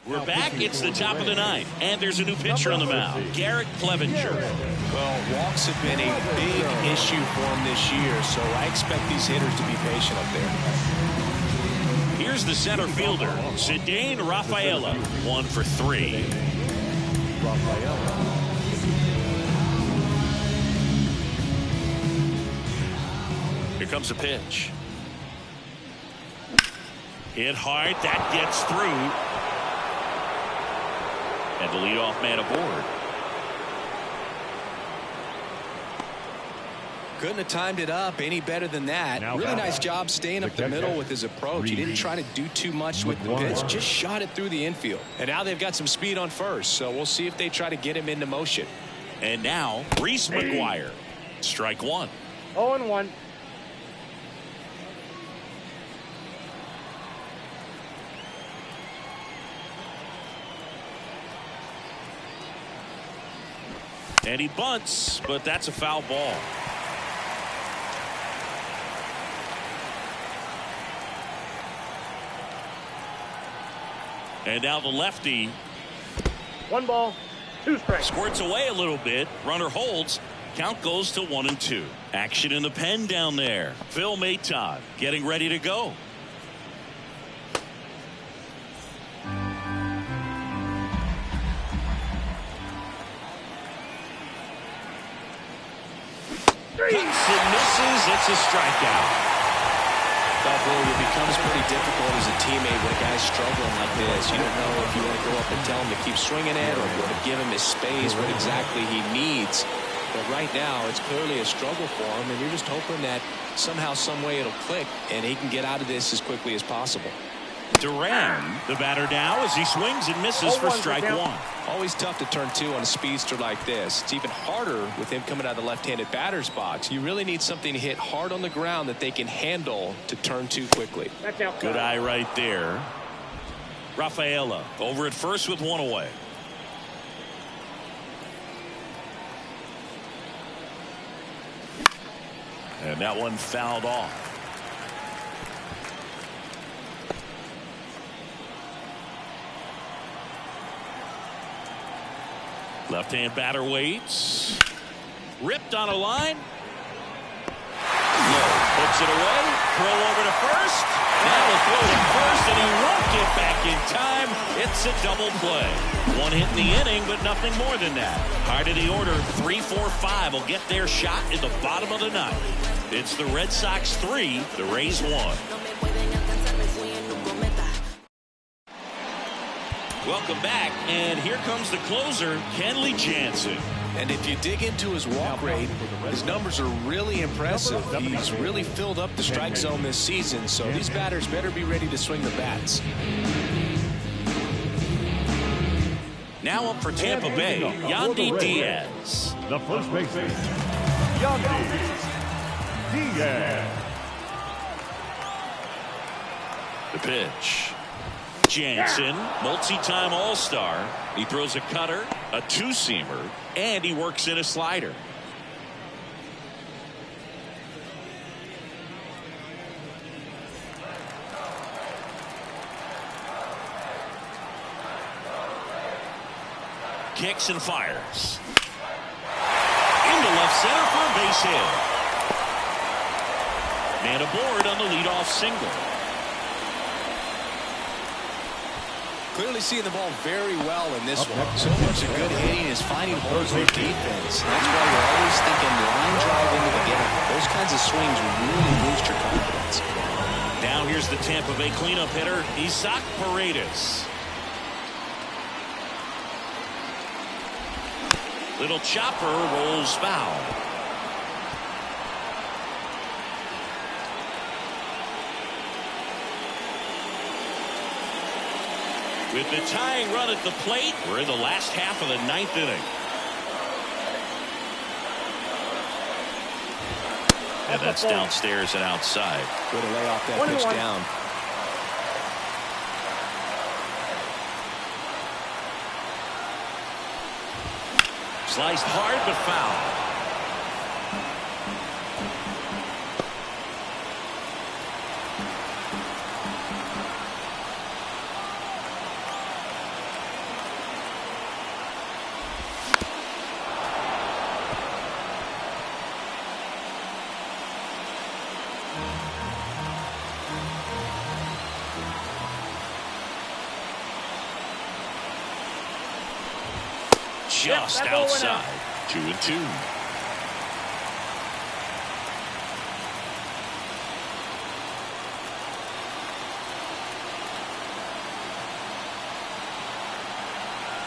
We're back. It's the top of the ninth. And there's a new pitcher on the mound, Garrett Clevenger. Well, walks have been a big issue for him this year, so I expect these hitters to be patient up there. Here's the center fielder, Zidane Rafaela, 1 for 3. Here comes a pitch. Hit hard. That gets through. And the leadoff man aboard. Couldn't have timed it up any better than that. Really nice job staying up the middle with his approach. He didn't try to do too much with the pitch. Just shot it through the infield. And now they've got some speed on first. So we'll see if they try to get him into motion. And now Reese McGuire. Strike one. 0-1. And he bunts, but that's a foul ball. And now the lefty. 1 ball, 2 strikes. Squirts away a little bit. Runner holds. Count goes to 1-2. Action in the pen down there. Phil Maton getting ready to go. Cuts and misses. It's a strikeout. It becomes pretty difficult as a teammate when a guy's struggling like this. You don't know if you want to go up and tell him to keep swinging it, or if you want to give him his space, what exactly he needs. But right now, it's clearly a struggle for him, and you're just hoping that somehow, some way it'll click, and he can get out of this as quickly as possible. Duran, the batter now, as he swings and misses for strike one. Always tough to turn 2 on a speedster like this. It's even harder with him coming out of the left-handed batter's box. You really need something to hit hard on the ground that they can handle to turn 2 quickly. Good eye right there. Rafaela over at first with 1 away. And that one fouled off. Left-hand batter waits. Ripped on a line. Low puts it away. Throw over to first. Now the throw to first, and he won't get back in time. It's a double play. 1 hit in the inning, but nothing more than that. Hard of the order, 3, 4, 5 will get their shot in the bottom of the ninth. It's the Red Sox 3, the Rays 1. Welcome back, and here comes the closer, Kenley Jansen. And if you dig into his walk rate, his numbers are really impressive. He's really filled up the strike zone this season, so these batters better be ready to swing the bats. Now up for Tampa Bay, Yandy Diaz. The first baseman, Yandy Diaz. The pitch. Jansen, multi-time All-Star. He throws a cutter, a two-seamer, and he works in a slider. Kicks and fires. Into left center for a base hit. Man aboard on the leadoff single. Clearly seeing the ball very well in this one. So much of good hitting is finding holes in defense. That's why you're always thinking line drive into the game. Those kinds of swings really boost your confidence. Now here's the Tampa Bay cleanup hitter, Isaac Paredes. Little chopper rolls foul. With the tying run at the plate, we're in the last half of the ninth inning. And that's downstairs and outside. Way to lay off that pitch down. Sliced hard but foul. Just outside. 2-2.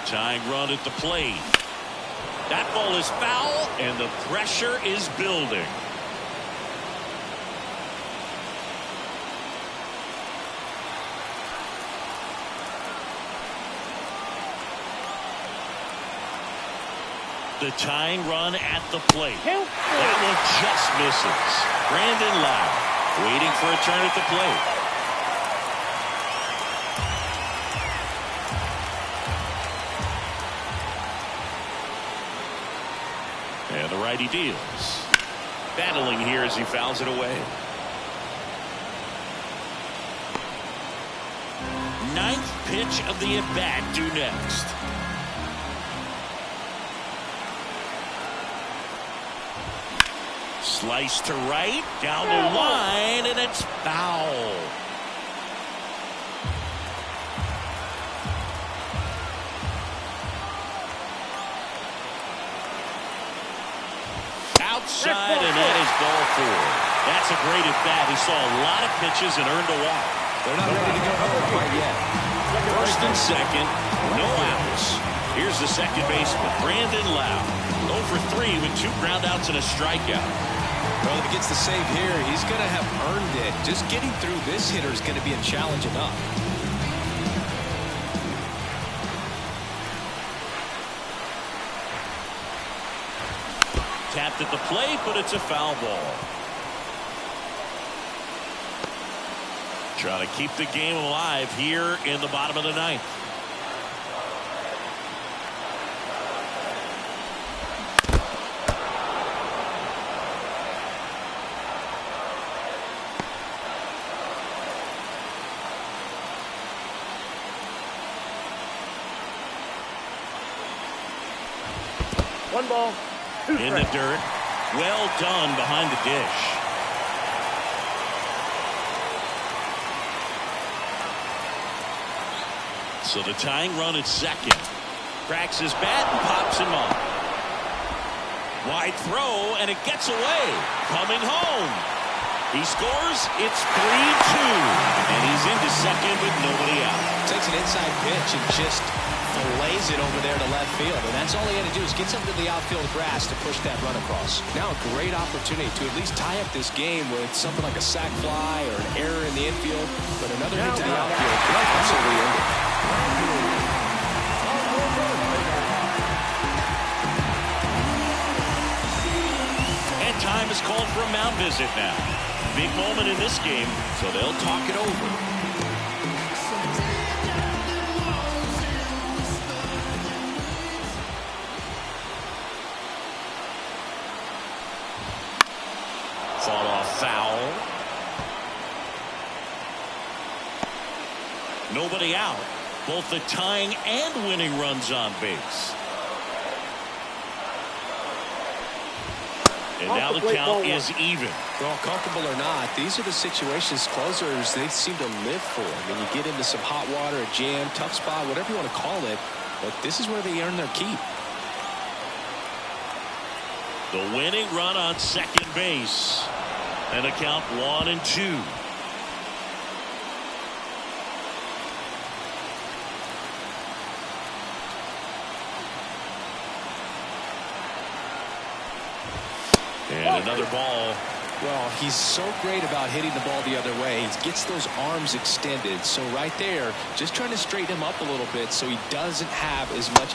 Tying run at the plate. That ball is foul, and the pressure is building. The tying run at the plate. That one just misses. Brandon Lau waiting for a turn at the plate. And the righty deals. Battling here as he fouls it away. Ninth pitch of the at-bat due next. Slice to right, down the line, and it's foul. Outside, and that is ball four. That's a great at bat. He saw a lot of pitches and earned a walk. They're not ready to go home quite yet. First and second, no outs. Here's the second baseman, Brandon Lau. 0 for 3 with 2 groundouts and a strikeout. Well, if he gets the save here, he's going to have earned it. Just getting through this hitter is going to be a challenge enough. Tapped at the plate, but it's a foul ball. Trying to keep the game alive here in the bottom of the ninth. One ball, 2 strikes. In the dirt. Well done behind the dish. So the tying run at second. Cracks his bat and pops him up. Wide throw, and it gets away. Coming home. He scores. It's 3-2. And he's into second with nobody out. Takes an inside pitch and just fillets it over there to left field. And that's all he had to do is get something to the outfield grass to push that run across. Now a great opportunity to at least tie up this game with something like a sac fly or an error in the infield. But another hit to the outfield could absolutely end it. And time is called for a mound visit now. Big moment in this game, so they'll talk it over. Fall off foul. Nobody out. Both the tying and winning runs on base. And now the count is even. Well, comfortable or not, these are the situations closers they seem to live for. I mean, you get into some hot water, a jam, tough spot, whatever you want to call it, but this is where they earn their keep. The winning run on second base. And a count 1-2. And another ball. Well, he's so great about hitting the ball the other way. He gets those arms extended. So right there, just trying to straighten him up a little bit so he doesn't have as much.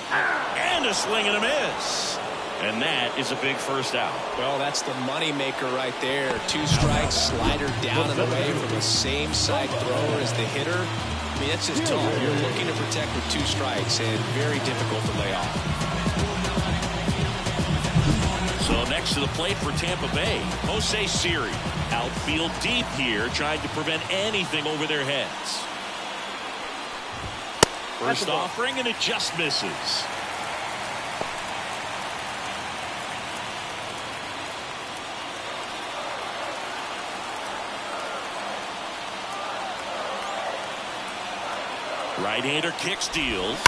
And a swing and a miss. And that is a big first out. Well, that's the money maker right there. 2 strikes, slider down and away from the same side thrower as the hitter. I mean, that's just tough. You're looking to protect with 2 strikes and very difficult to lay off. So next to the plate for Tampa Bay, Jose Siri. Outfield deep here, trying to prevent anything over their heads. First offering, and it just misses. Right-hander kicks, deals.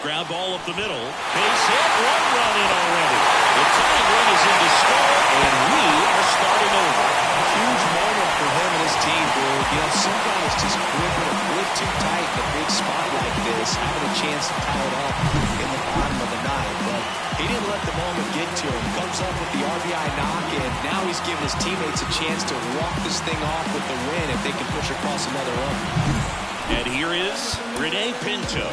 Ground ball up the middle. Base hit, 1 run in already. The tying run is in to score, and we are starting over. Huge moment for him and his team, Drew. You know, some guys just gripping a bit too tight in a big spot like this, having a chance to tie it up in the bottom of the 9th. But he didn't let the moment get to him. Comes up with the RBI knock, and now he's giving his teammates a chance to walk this thing off with the win if they can push across another run. And here is Rene Pinto.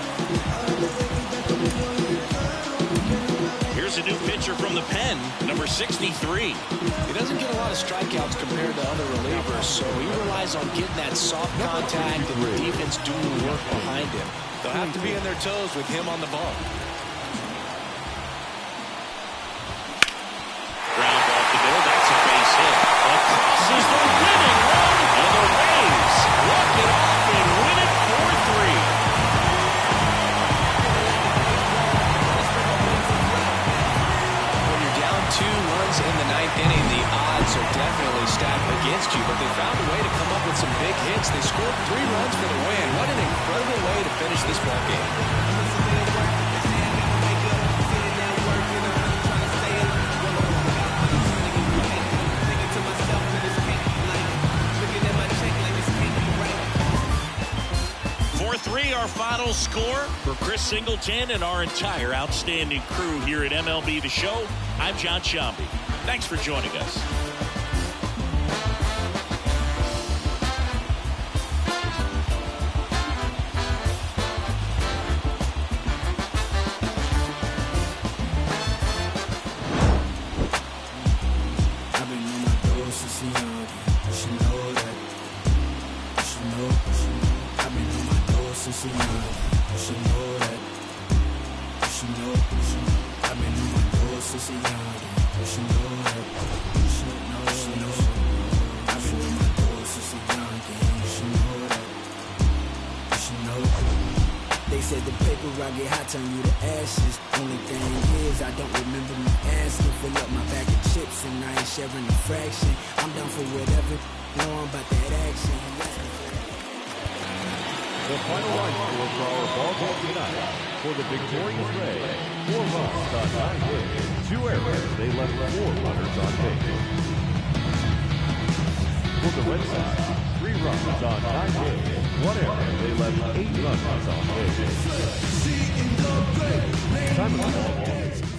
Here's a new pitcher from the pen, number 63. He doesn't get a lot of strikeouts compared to other relievers, so he relies on getting that soft contact and the defense doing the work behind him. They'll have to be on their toes with him on the bump. Ground ball to the middle, that's a base hit. Across is the winning run, and the Rays walk it off and win it 4-3. When you're down 2 runs in the 9th inning, the odds are definitely stacked against you, but they found a way to come up with some big hits. They scored 3 runs for the win. What an incredible way to finish this ball game. Our final score for Chris Singleton and our entire outstanding crew here at MLB The Show. I'm John Shambi. Thanks for joining us. I've been on my toes since young. You should know that. You should know. I've been on my toes since young. You should know that. You should know. I've been on my toes since young. You should know that. You should know. I've been on my toes since young. You should know that. You should know. They said the paper rock get hot, turn you to ashes. Only thing is, I don't remember me asking. Fill up my bag of chips and I ain't sharing a fraction. I'm down for whatever. Know I'm about that action. The final line score for our ball game tonight. For the victorious Rays, 4 runs on 9 hits, 2 errors. They left 4 runners on base. For the Red Sox, 3 runs on 9 hits, 1 error. They left 8 runners on base. Time of the ball.